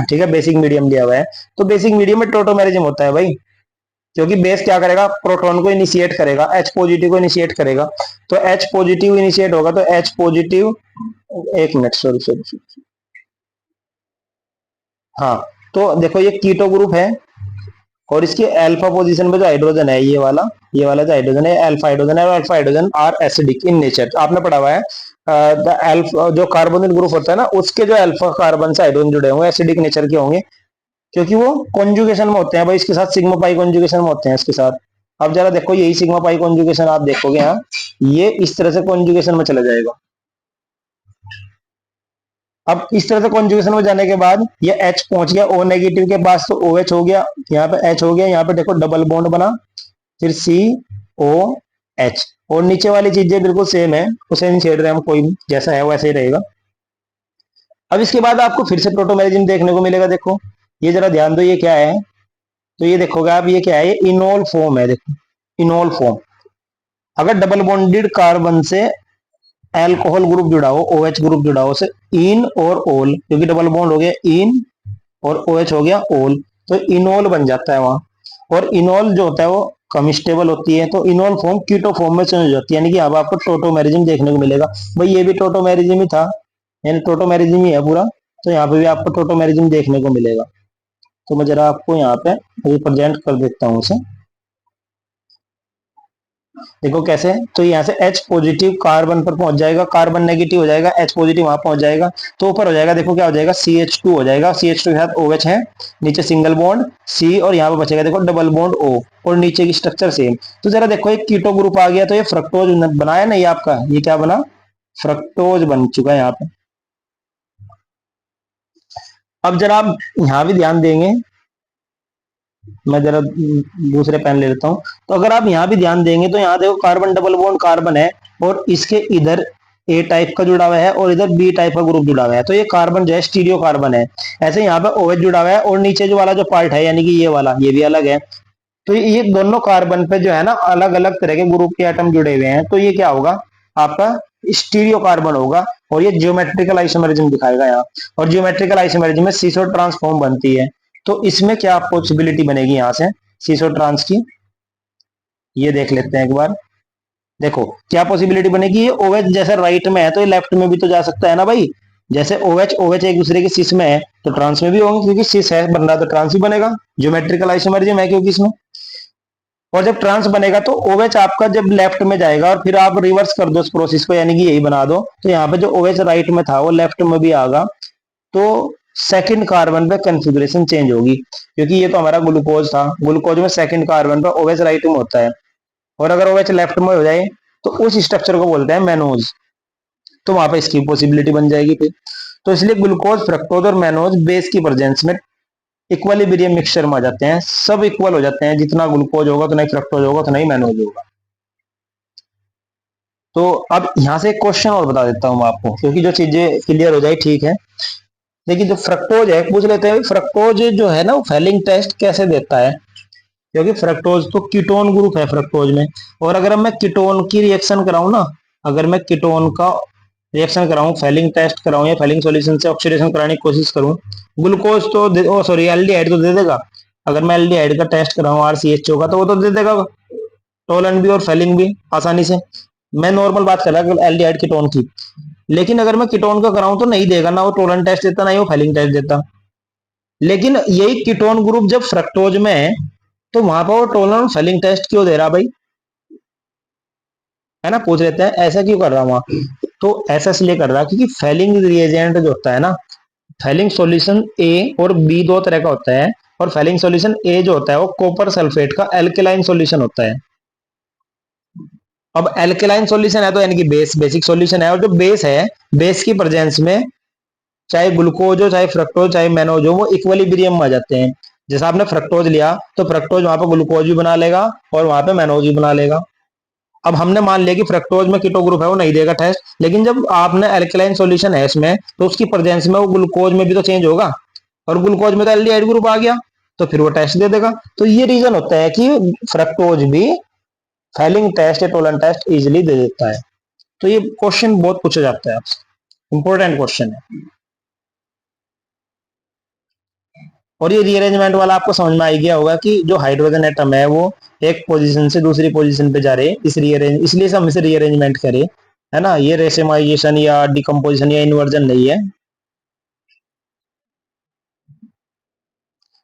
ठीक है, बेसिक मीडियम लिया हुआ है। तो बेसिक मीडियम में टोटोमेरिज्म होता है भाई, क्योंकि बेस क्या करेगा, प्रोटॉन को इनिशिएट करेगा, H पॉजिटिव को इनिशिएट करेगा। तो H पॉजिटिव इनिशिएट होगा तो H पॉजिटिव, एक मिनट, सॉरी सॉरी, हाँ। तो देखो ये कीटो ग्रुप है, और इसके अल्फा पोजीशन पे जो हाइड्रोजन है, ये वाला जो हाइड्रोजन है अल्फा हाइड्रोजन है, और alpha hydrogen are acidic in nature. आपने पढ़ा हुआ है द अल्फा जो कार्बोनिल ग्रुप होता है ना, उसके जो अल्फा कार्बन से हाइड्रोजन जुड़े होंगे एसिडिक नेचर के होंगे, क्योंकि वो कॉन्जुगेशन में होते हैं भाई इसके साथ, सिग्मा पाई कॉन्जुगेशन में होते हैं इसके साथ। अब जरा देखो यही सिग्मा पाई कॉन्जुगेशन आप देखोगे यहाँ, ये इस तरह से कॉन्जुगेशन में चला जाएगा। अब इस तरह से कॉन्जुगेशन में जाने के बाद ये H पहुंच गया O नेगेटिव के पास, तो OH हो गया, यहाँ पे H हो गया, यहाँ पे देखो डबल बॉन्ड बना, फिर COH, और नीचे वाली चीजें बिल्कुल सेम है, उसे नहीं छेड़ रहे हम, कोई जैसा है वैसे ही रहेगा। अब इसके बाद आपको फिर से प्रोटोमेरिज्म देखने को मिलेगा। देखो ये जरा ध्यान दो, ये क्या है, तो ये देखोगे आप, ये क्या है, ये इनोल फॉर्म है। देखो इनोल फॉर्म, अगर डबल बॉन्डेड कार्बन से एल्कोहल ग्रुप जुड़ा हो, OH ग्रुप जुड़ा हो, से इन और ओल, क्योंकि डबल बॉन्ड हो गया इन और OH हो गया ओल, तो इनोल बन जाता है वहां। और इनोल जो होता है वो कमिस्टेबल होती है, तो इनोल फॉर्म कीटो फॉर्म में चेंज हो जाती है, यानी कि अब आपको टोटोमेरिज्म देखने को मिलेगा। भाई ये भी टोटोमेरिज्म ही था, यानी टोटोमेरिज्म ही है पूरा, तो यहाँ पे भी आपको टोटोमेरिज्म देखने को मिलेगा। तो मैं जरा आपको यहाँ पे रिप्रेजेंट कर देता हूँ उसे, देखो कैसे। तो यहाँ से H पॉजिटिव कार्बन पर पहुंच जाएगा, कार्बन नेगेटिव हो जाएगा, H पॉजिटिव वहां पहुंच जाएगा, तो ऊपर हो जाएगा, देखो क्या हो जाएगा, CH2 हो जाएगा, CH2 के साथ OH है, नीचे सिंगल बॉन्ड C, और यहाँ पे बचेगा देखो डबल बॉन्ड O, और नीचे की स्ट्रक्चर सेम। तो जरा देखो एक कीटो ग्रुप आ गया, तो ये फ्रक्टोज बनाया ना, ये आपका ये क्या बना, फ्रक्टोज बन चुका है यहाँ पे। अब जरा आप यहाँ भी ध्यान देंगे, मैं जरा दूसरे पेन ले लेता हूं। तो अगर आप यहाँ भी ध्यान देंगे तो यहाँ देखो कार्बन डबल बॉन्ड कार्बन है, और इसके इधर ए टाइप का जुड़ा हुआ है और इधर बी टाइप का ग्रुप जुड़ा हुआ है, तो ये कार्बन जो है स्टीरियो कार्बन है। ऐसे यहाँ पे OH जुड़ा हुआ है, और नीचे जो वाला जो पार्ट है यानी कि ये वाला, ये भी अलग है। तो ये दोनों कार्बन पे जो है ना अलग अलग तरह के ग्रुप के एटम जुड़े हुए हैं, तो ये क्या होगा आपका स्टीरियो कार्बन होगा, और ये जियोमेट्रिकल आइसोमेरिज्म दिखाएगा यहाँ। और जियोमेट्रिकल आइसोमेरिज्म में सीसो ट्रांसफॉर्म बनती है, तो इसमें क्या पॉसिबिलिटी बनेगी यहाँ से सीसो ट्रांस की, ये देख लेते हैं एक बार। देखो क्या पॉसिबिलिटी बनेगी, ये OH जैसे राइट में है तो ये लेफ्ट में भी तो जा सकता है ना भाई। जैसे OH एक दूसरे के सिस में है तो ट्रांस में भी होंगे, क्योंकि सिस है बन रहा तो ट्रांस भी बनेगा, ज्योमेट्रिकल आइसोमेरिज्म है क्योंकि इसमें। और जब ट्रांस बनेगा तो OH आपका जब लेफ्ट में जाएगा, और फिर आप रिवर्स कर दो इस प्रोसेस को, यानी कि यही बना दो, तो यहाँ पे जो OH राइट में था वो लेफ्ट में भी आएगा, तो सेकंड कार्बन पे कॉन्फ़िगरेशन चेंज होगी, क्योंकि ये तो हमारा ग्लूकोज था, ग्लूकोज में सेकंड कार्बन पे OH राइट में होता है, और अगर OH लेफ्ट में हो जाए तो उस स्ट्रक्चर को बोलते हैं मेनोज, तो वहां पे इसकी पॉसिबिलिटी बन जाएगी फिर। तो इसलिए ग्लूकोज फ्रक्टोज और मेनोज बेस की प्रेजेंस में इक्विलिब्रियम मिक्सचर में आ जाते हैं, सब इक्वल हो जाते हैं, जितना ग्लूकोज होगा उतना ही फ्रक्टोज होगा उतना ही मेनोज होगा। तो अब यहाँ से एक क्वेश्चन और बता देता हूँ मैं आपको, क्योंकि जो चीजें क्लियर हो जाए ठीक है। देखिए जो फ्रक्टोज है, पूछ लेते हैं फ्रक्टोज जो है ना वो फेलिंग टेस्ट कैसे देता है, क्योंकि फ्रक्टोज तो कीटोन ग्रुप है फ्रक्टोज में। और अगर मैं कीटोन की रिएक्शन कराऊं ना, अगर मैं कीटोन का रिएक्शन कराऊं, फेलिंग टेस्ट कराऊं या फेलिंग सॉल्यूशन से ऑक्सीडेशन कराने की कोशिश करूं, ग्लूकोज तो ओ सॉरी एल्डिहाइड तो दे देगा। अगर मैं एल्डिहाइड का टेस्ट कराऊं आरसीएचओ का, तो वो तो दे देगा टोलन भी और फेलिंग भी आसानी से। मैं नॉर्मल बात कर रहा हूँ एल्डिहाइड कीटोन की। लेकिन अगर मैं कीटोन का कराऊं तो नहीं देगा, ना वो टोलन टेस्ट देता ना ही वो फेलिंग टेस्ट देता। लेकिन यही कीटोन ग्रुप जब फ्रक्टोज में है, तो वहां पर वो टोलन और फेलिंग टेस्ट क्यों दे रहा भाई, है ना, पूछ लेते हैं ऐसा क्यों कर रहा वहां। तो ऐसा इसलिए कर रहा क्योंकि फेलिंग रिएजेंट जो होता है ना, फेलिंग सॉल्यूशन ए और बी दो तरह का होता है। और फेलिंग सॉल्यूशन ए जो होता है वो कॉपर सल्फेट का एल्केलाइन सॉल्यूशन होता है। अब एल्केलाइन सॉल्यूशन है तो यानी कि बेसिक सॉल्यूशन है, और जो बेस है, बेस की प्रेजेंस में चाहे ग्लूकोज हो चाहे फ्रक्टोज चाहे मैनोज हो, वो इक्विलिब्रियम में आ जाते हैं। जैसा आपने फ्रक्टोज लिया तो फ्रक्टोज वहां पर ग्लूकोज भी बना लेगा और वहां पे मैनोज भी बना लेगा। अब हमने मान लिया कि फ्रक्टोज में कीटो ग्रुप है, वो नहीं देगा टेस्ट, लेकिन जब आपने एल्कलाइन सॉल्यूशन है इसमें, तो उसकी प्रेजेंस में वो ग्लूकोज में भी तो चेंज होगा, और ग्लूकोज में तो एल्डिहाइड ग्रुप आ गया, तो फिर वो टेस्ट दे देगा। तो ये रीजन होता है कि फ्रक्टोज भी फेलिंग टेस्ट या टोलन टेस्ट इजिली दे देता है। तो ये क्वेश्चन बहुत पूछा जाता है आपसे, इंपॉर्टेंट क्वेश्चन है। और ये रीअरेंजमेंट वाला आपको समझ में आ गया होगा कि जो हाइड्रोजन एटम है वो एक पोजीशन से दूसरी पोजीशन पे जा रहे हैं, इस रीअरेंज इसलिए हम इसे रीअरेंजमेंट करें, है ना। ये रेसिमाइजेशन या डिकम्पोजिशन या इन्वर्जन नहीं है।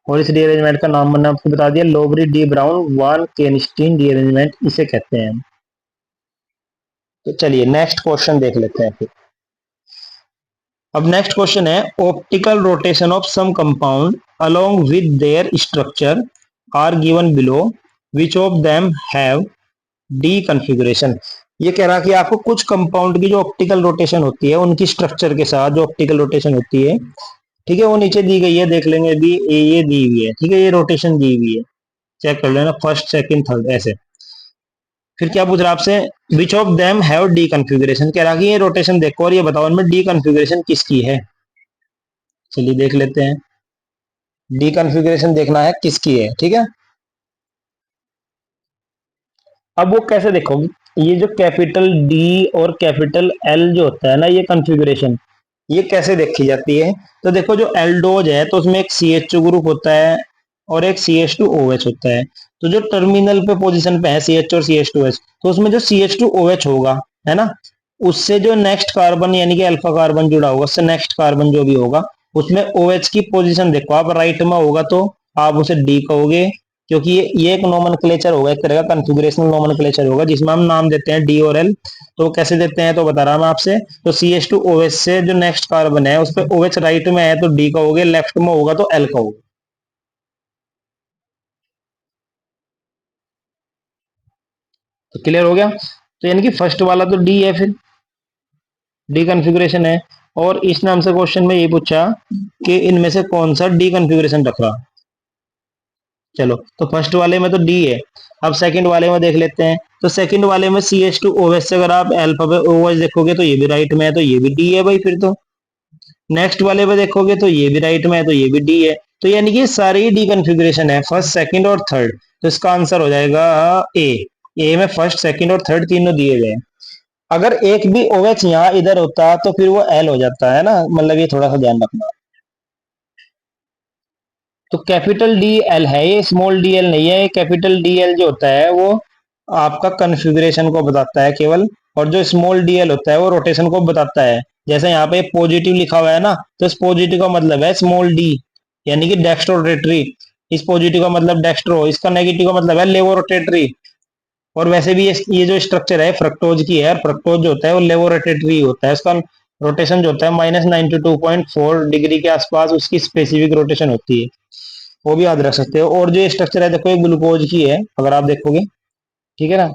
और इस रीअरेंजमेंट का नाम मैंने आपको बता दिया, लोवरी डी ब्राउन वान केनिस्टीन रीअरेंजमेंट इसे कहते हैं। तो चलिए नेक्स्ट क्वेश्चन देख लेते हैं फिर। अब नेक्स्ट क्वेश्चन है, optical rotation of some compound along with their structure are given below, which of them have D configuration. ये कह रहा कि आपको कुछ कंपाउंड की जो ऑप्टिकल रोटेशन होती है उनकी स्ट्रक्चर के साथ जो ऑप्टिकल रोटेशन होती है, ठीक है, वो नीचे दी गई है, देख लेंगे अभी, ये दी हुई है, ठीक है, ये रोटेशन दी हुई है, चेक कर लेना फर्स्ट सेकंड थर्ड ऐसे। फिर क्या पूछ रहा है आपसे, विच of them have D configuration, कह रहा कि ये रोटेशन देखो और ये बताओ इनमें डी कॉन्फ़िगरेशन किसकी है। चलिए देख लेते हैं, डी कॉन्फ़िगरेशन देखना है किसकी है, ठीक है। अब वो कैसे देखोगे, ये जो कैपिटल डी और कैपिटल एल जो होता है ना, ये कॉन्फ़िगरेशन ये कैसे देखी जाती है। तो देखो जो एल्डोज है तो उसमें एक CH2 ग्रुप होता है और एक CH2OH होता है। तो जो टर्मिनल पे पोजीशन पे है CH और CH2OH, तो उसमें जो CH2OH होगा, है ना, उससे जो नेक्स्ट कार्बन यानी कि अल्फा कार्बन जुड़ा होगा, उससे नेक्स्ट कार्बन जो भी होगा, उसमें OH की पोजीशन देखो आप, राइट में होगा तो आप उसे डी कहोगे, क्योंकि ये एक नोमेनक्लेचर होगा, एक तरह का कॉन्फ़िगरेशनल नोमेनक्लेचर होगा जिसमें हम नाम देते हैं डी और एल। तो कैसे देते हैं तो बता रहा मैं आपसे, तो CH2OH से जो नेक्स्ट कार्बन है उस पर OH राइट में है तो डी कहोगे, लेफ्ट में होगा तो एल कहोगे। तो क्लियर हो गया। तो यानी कि फर्स्ट वाला तो डी है, फिर डी कॉन्फ़िगरेशन है। और इस नाम से क्वेश्चन में ये पूछा कि इनमें से कौन सा डी कॉन्फ़िगरेशन रख रहा। चलो तो फर्स्ट वाले में तो डी है। अब सेकंड वाले में देख लेते हैं, तो सेकंड वाले में CH2OH से अगर आप अल्फा पे OH देखोगे तो ये भी राइट में है, तो ये भी डी है भाई फिर तो। नेक्स्ट वाले पे देखोगे तो ये भी राइट में है, तो ये भी डी है। तो यानी कि सारी डी कॉन्फ़िगरेशन है, फर्स्ट सेकंड और थर्ड। तो इसका आंसर हो जाएगा ए। ए में फर्स्ट सेकंड और थर्ड तीनों दिए गए। अगर एक भी OH यहाँ इधर होता तो फिर वो एल हो जाता है ना, मतलब ये थोड़ा सा ध्यान रखना। तो कैपिटल डी एल है ये, स्मॉल डी एल नहीं है। ये कैपिटल डी एल जो होता है वो आपका कन्फिग्रेशन को बताता है केवल, और जो स्मॉल डी एल होता है वो रोटेशन को बताता है। जैसे यहाँ पे पॉजिटिव लिखा हुआ है ना, तो इस पॉजिटिव का मतलब है स्मॉल डी, यानी कि डेक्स्ट्रो रोटेटरी। इस पॉजिटिव का मतलब डेक्स्ट्रो, इसका नेगेटिव का मतलब है लेवो रोटेटरी। और वैसे भी ये जो स्ट्रक्चर है फ्रक्टोज की है, फ्रक्टोज जो होता है वो लेवो रोटेटरी होता है, उसका रोटेशन जो होता है -92.4 डिग्री के आसपास उसकी स्पेसिफिक रोटेशन होती है, वो भी याद रख सकते हो। और जो ये स्ट्रक्चर है देखो ये ग्लूकोज की है अगर आप देखोगे, ठीक है ना।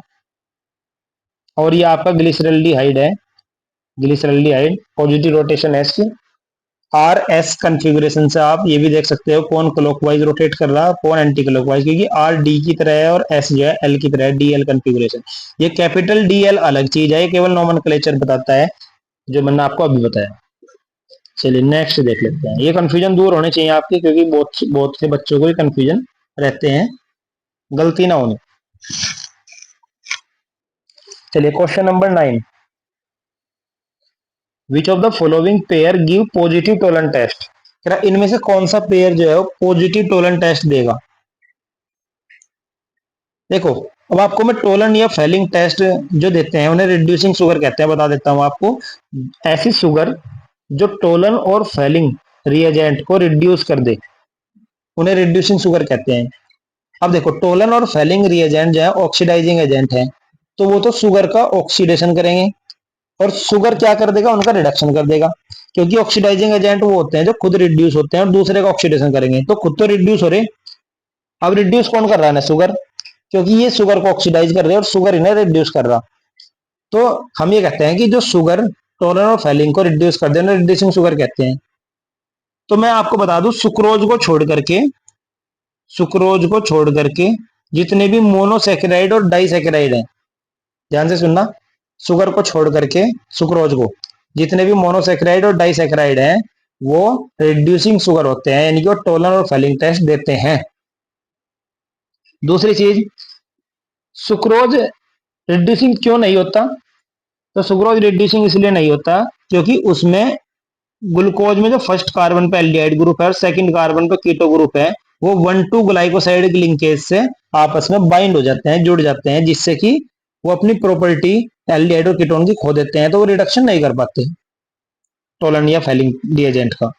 और ये आपका ग्लिसरल्डिहाइड है, ग्लिसरल्डिहाइड पॉजिटिव रोटेशन है इसकी। RS कन्फिग्रेशन से आप ये भी देख सकते हो कौन क्लॉकवाइज रोटेट कर रहा है कौन एंटी क्लॉकवाइज, क्योंकि R D की तरह है और S जो है L की तरह है, DL कन्फिग्रेशन। ये कैपिटल DL अलग चीज है, ये केवल नोमेनक्लेचर बताता है जो मैंने आपको अभी बताया। चलिए नेक्स्ट देख लेते हैं। ये कंफ्यूजन दूर होने चाहिए आपके, क्योंकि बहुत बहुत से बच्चों को ये कंफ्यूजन रहते हैं, गलती ना होने। चलिए question number 9, which of the following pair give positive Tollen test. इनमें से कौन सा पेयर जो है वो पॉजिटिव टोलन टेस्ट देगा। देखो, अब आपको मैं टोलन या फेलिंग टेस्ट जो देते हैं उन्हें रिड्यूसिंग शुगर कहते हैं, बता देता हूं आपको। ऐसी शुगर जो टोलन और फेलिंग रिएजेंट को रिड्यूस कर दे उन्हें रिड्यूसिंग शुगर कहते हैं। अब देखो, टोलन और फेलिंग रिएजेंट जो है ऑक्सीडाइजिंग एजेंट है, तो वो तो शुगर का ऑक्सीडेशन करेंगे, और शुगर क्या कर देगा, उनका रिडक्शन कर देगा, क्योंकि ऑक्सीडाइजिंग एजेंट वो होते हैं जो खुद रिड्यूस होते हैं और दूसरे का ऑक्सीडेशन करेंगे। तो खुद तो रिड्यूस हो रहे, अब रिड्यूस कौन कर रहा है ना, शुगर, क्योंकि ये शुगर को ऑक्सीडाइज कर रहे हैं और शुगर इन्हें रिड्यूस कर रहा। तो हम ये कहते हैं कि जो शुगर टोलन और फेलिंग को रिड्यूस कर दे उन्हें रिड्यूसिंग शुगर कहते हैं। तो मैं आपको बता दूं, सुक्रोज को छोड़ करके जितने भी मोनोसेकेराइड और डाइसेकेराइड हैं, ध्यान से सुनना, शुगर को छोड़ करके सुक्रोज को जितने भी मोनोसेकेराइड और डाइसेकेराइड हैं वो रिड्यूसिंग शुगर होते हैं, यानी कि वो टोलन और फेलिंग टेस्ट देते हैं। दूसरी चीज, सुक्रोज रिड्यूसिंग क्यों नहीं होता, तो सुक्रोज रिड्यूसिंग इसलिए नहीं होता क्योंकि उसमें ग्लूकोज में जो फर्स्ट कार्बन पे एल्डिहाइड ग्रुप है और सेकंड कार्बन पे कीटो ग्रुप है, वो 1,2 ग्लाइकोसाइड की लिंकेज से आपस में बाइंड हो जाते हैं, जुड़ जाते हैं, जिससे कि वो अपनी प्रॉपर्टी एल्डिहाइड और कीटोन की खो देते हैं, तो वो रिडक्शन नहीं कर पाते टोलन या फेलिंग रिएजेंट का।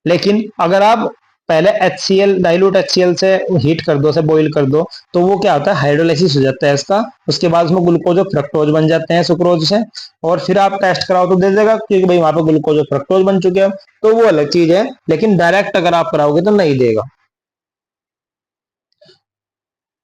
लेकिन अगर आप पहले HCl डाइल्यूट HCl से हीट कर दो, से बॉईल कर दो, तो वो क्या होता है, हाइड्रोलाइसिस हो जाता है इसका, उसके बाद उसमें ग्लूकोज और फ्रक्टोज बन जाते हैं सुक्रोज से, और फिर आप टेस्ट कराओ तो दे देगा, क्योंकि भाई वहां पर ग्लूकोज और फ्रक्टोज बन चुके हैं, तो वो अलग चीज है। लेकिन डायरेक्ट अगर आप कराओगे तो नहीं देगा।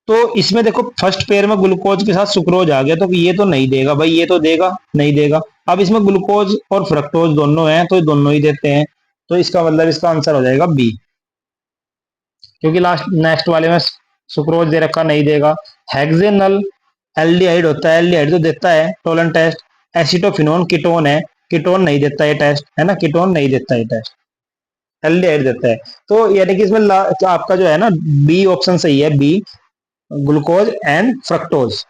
तो इसमें देखो, फर्स्ट पेयर में ग्लूकोज के साथ सुक्रोज आ गया, तो ये तो नहीं देगा भाई, ये तो देगा नहीं देगा। अब इसमें ग्लूकोज और फ्रक्टोज दोनों हैं, तो दोनों ही देते हैं, तो इसका मतलब इसका आंसर हो जाएगा बी, क्योंकि लास्ट नेक्स्ट वाले में सुक्रोज दे रखा, नहीं देगा। हेक्सेनल एल्डिहाइड होता है, एल्डिहाइड तो देता है टोलन टेस्ट। एसिटोफिनोन कीटोन है, कीटोन नहीं देता है टेस्ट, है ना, कीटोन नहीं देता है टेस्ट, एल्डिहाइड देता है। तो यानी कि इसमें आपका जो है ना, बी ऑप्शन सही है, बी, ग्लूकोज एंड फ्रक्टोज।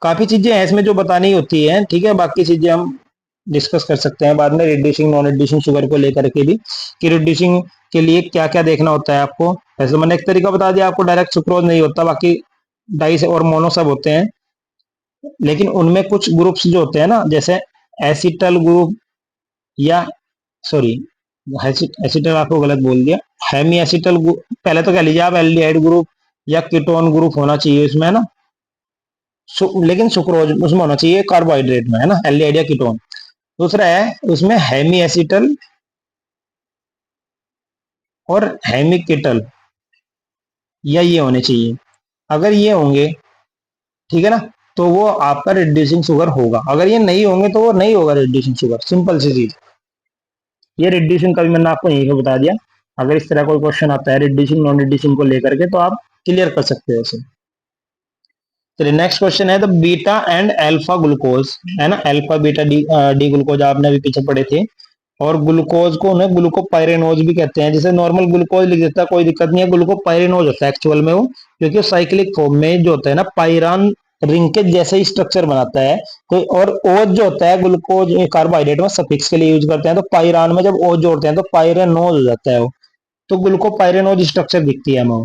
काफी चीजें हैं इसमें जो बतानी होती है, ठीक है, बाकी चीजें हम डिस्कस कर सकते हैं बाद में, रिड्यूसिंग नॉन रिड्यूसिंग शुगर को लेकर के भी, कि रिड्यूसिंग के लिए क्या क्या देखना होता है आपको। वैसे मैंने एक तरीका बता दिया आपको, डायरेक्ट सुक्रोज नहीं होता, बाकी डाइस और मोनो सब होते हैं, लेकिन उनमें कुछ ग्रुप्स जो होते हैं ना, जैसे एसिटल ग्रुप, या सॉरी, एसिटल आपको गलत बोल दिया, हेमी एसिटल ग्रुप, पहले तो कह लीजिए आप एल्डिहाइड ग्रुप या कीटोन ग्रुप होना चाहिए इसमें, है ना, लेकिन सुक्रोज उसमें होना चाहिए कार्बोहाइड्रेट में, है ना, एल्डिहाइड या कीटोन। दूसरा है उसमें हेमी एसिटल और हेमिकेटल, या ये होने चाहिए, अगर ये होंगे, ठीक है ना, तो वो आपका रिड्यूसिंग शुगर होगा, अगर ये नहीं होंगे तो वो नहीं होगा रिड्यूसिंग शुगर, सिंपल सी चीज। ये रिड्यूसिंग का भी मैंने आपको यहीं पे बता दिया, अगर इस तरह कोई क्वेश्चन आता है रिड्यूसिंग नॉन रिड्यूसिंग को लेकर के, तो आप क्लियर कर सकते हो इसे। चलिए नेक्स्ट क्वेश्चन है, the beta and alpha glucose, है ना, अल्फा बीटा डी ग्लूकोज आपने अभी पीछे पढ़े थे, और ग्लूकोज को उन्हें ग्लूकोपाइरेनोज भी कहते हैं। जैसे नॉर्मल ग्लूकोज लिख देता है कोई दिक्कत नहीं है, ग्लूकोपाइरेनोज होता है एक्चुअल में वो, क्योंकि वो साइक्लिक फॉर्म में जो होता है ना, पाइरान रिंकेज जैसे ही स्ट्रक्चर बनाता है। कोई और ओज जो होता है ग्लूकोज कार्बोहाइड्रेट में सफिक्स के लिए यूज करते हैं, तो पाइरान में जब ओज जोड़ते हैं तो पाइरेनोज हो जाता है वो, तो ग्लूकोपाइरेनोज स्ट्रक्चर दिखती है हमें।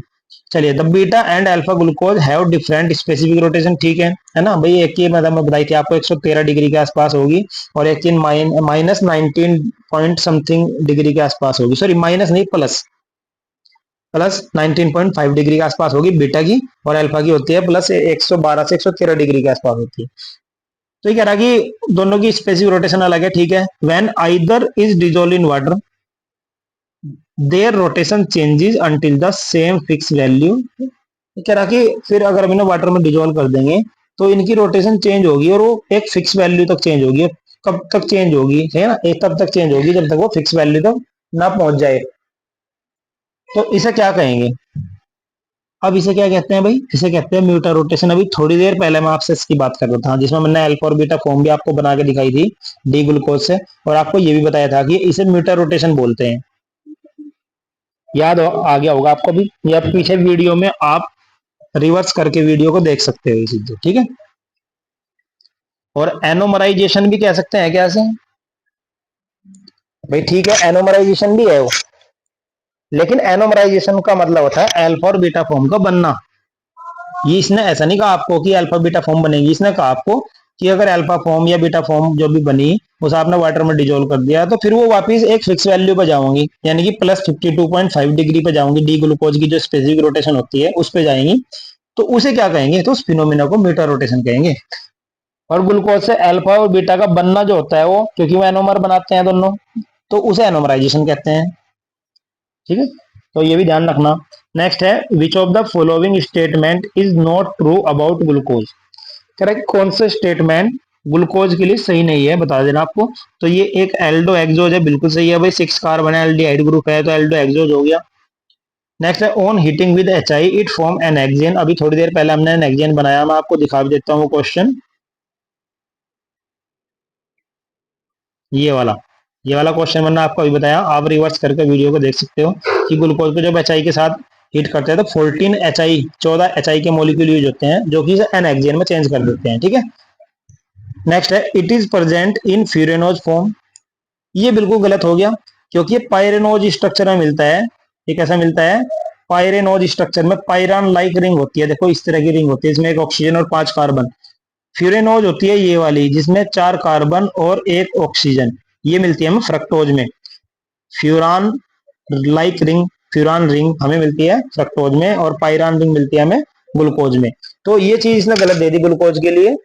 चलिए, the beta and alpha glucose have different specific rotation, ठीक है ना भाई, एक की मतलब मैं बताई थी आपको 113 डिग्री के आसपास होगी, और एक की माइनस 19 पॉइंट समथिंग डिग्री के आसपास होगी, सॉरी माइनस नहीं, प्लस प्लस 19.5 डिग्री के आसपास होगी बीटा की, और अल्फा की होती है प्लस 112 से 113 डिग्री के आसपास होती है। तो ये कह रहा कि दोनों की स्पेसिफिक रोटेशन अलग है, ठीक है। When either is dissolve in water their rotation changes until the same fix value. कह रहा कि फिर अगर हम इन्हें वाटर में डिजोल्व कर देंगे तो इनकी रोटेशन चेंज होगी और वो एक फिक्स वैल्यू तक चेंज होगी। कब तक चेंज होगी, है ना, एक तब तक चेंज होगी जब तक वो फिक्स वैल्यू तक ना पहुंच जाए। तो इसे क्या कहेंगे? अब इसे क्या कहते हैं भाई? इसे कहते हैं म्यूटा रोटेशन। अभी थोड़ी देर पहले मैं आपसे इसकी बात कर रहा था, जिसमें मैंने अल्फा और बीटा फॉर्म भी आपको बना के दिखाई थी डी ग्लूकोज से, और आपको ये भी बताया था कि इसे म्यूटा रोटेशन बोलते हैं। आ गया होगा आपको भी, या पीछे वीडियो में आप रिवर्स करके वीडियो को देख सकते हो इसी से, ठीक है। और एनोमराइजेशन भी कह सकते हैं क्या इसे? भाई ठीक है, एनोमराइजेशन भी है वो, लेकिन एनोमराइजेशन का मतलब होता है अल्फा और बीटा फॉर्म का बनना। ये इसने ऐसा नहीं कहा आपको कि अल्फा बीटा फॉर्म बनेगी, इसने कहा आपको कि अगर अल्फा फॉर्म या बीटा फॉर्म जो भी बनी उसे आपने वाटर में डिजोल्व कर दिया तो फिर वो वापस एक फिक्स वैल्यू पर जाऊंगी, यानी कि +52.5 डिग्री पे जाऊंगी। डी ग्लूकोज की जो स्पेसिफिक रोटेशन होती है उस पे जाएंगी, तो उसे क्या कहेंगे? तो उस फिनोमिना को म्यूटा रोटेशन कहेंगे। और ग्लूकोज से अल्फा और बीटा का बनना जो होता है वो, क्योंकि वो एनोमर बनाते हैं दोनों, तो उसे एनोमराइजेशन कहते हैं, ठीक है। तो ये भी ध्यान रखना। नेक्स्ट है, विच of the following statement is not true about glucose? Correct, कौन सा स्टेटमेंट ग्लूकोज के लिए सही नहीं है, बता देना आपको। तो ये एक एल्डो एक्सोज है, बिल्कुल सही है भाई, 6 कार्बन एल्डिहाइड ग्रुप है तो एल्डो एक्सोज हो गया। नेक्स्ट है, on heating with H I it form n hexane. अभी थोड़ी देर पहले हमने एन हेक्सेन बनाया, मैं आपको दिखा भी देता हूँ क्वेश्चन। ये वाला क्वेश्चन मैंने आपको अभी बताया, आप रिवर्स करके वीडियो को देख सकते हो कि ग्लूकोज को जब एच आई के साथ हीट करते हैं तो 14 एच आई 14 एच आई के मोलिक्यूल यूज होते हैं जो कि एन हेक्सेन में चेंज कर देते हैं, ठीक है। नेक्स्ट है, it is present in furanose form. ये बिल्कुल गलत हो गया, क्योंकि ये पायरेनोज स्ट्रक्चर में मिलता है। ये कैसा मिलता है? पायरेनोज स्ट्रक्चर में पायरान लाइक रिंग होती है, देखो इस तरह की रिंग होती है, इसमें एक ऑक्सीजन और 5 कार्बन। फ्यूरेनोज होती है ये वाली, जिसमें 4 कार्बन और 1 ऑक्सीजन। ये मिलती है हमें फ्रक्टोज में। Furan like ring, furan ring हमें मिलती है फ्रक्टोज में, और पायरान रिंग मिलती है हमें ग्लूकोज में। तो ये चीज इसने गलत दे दी ग्लूकोज के लिए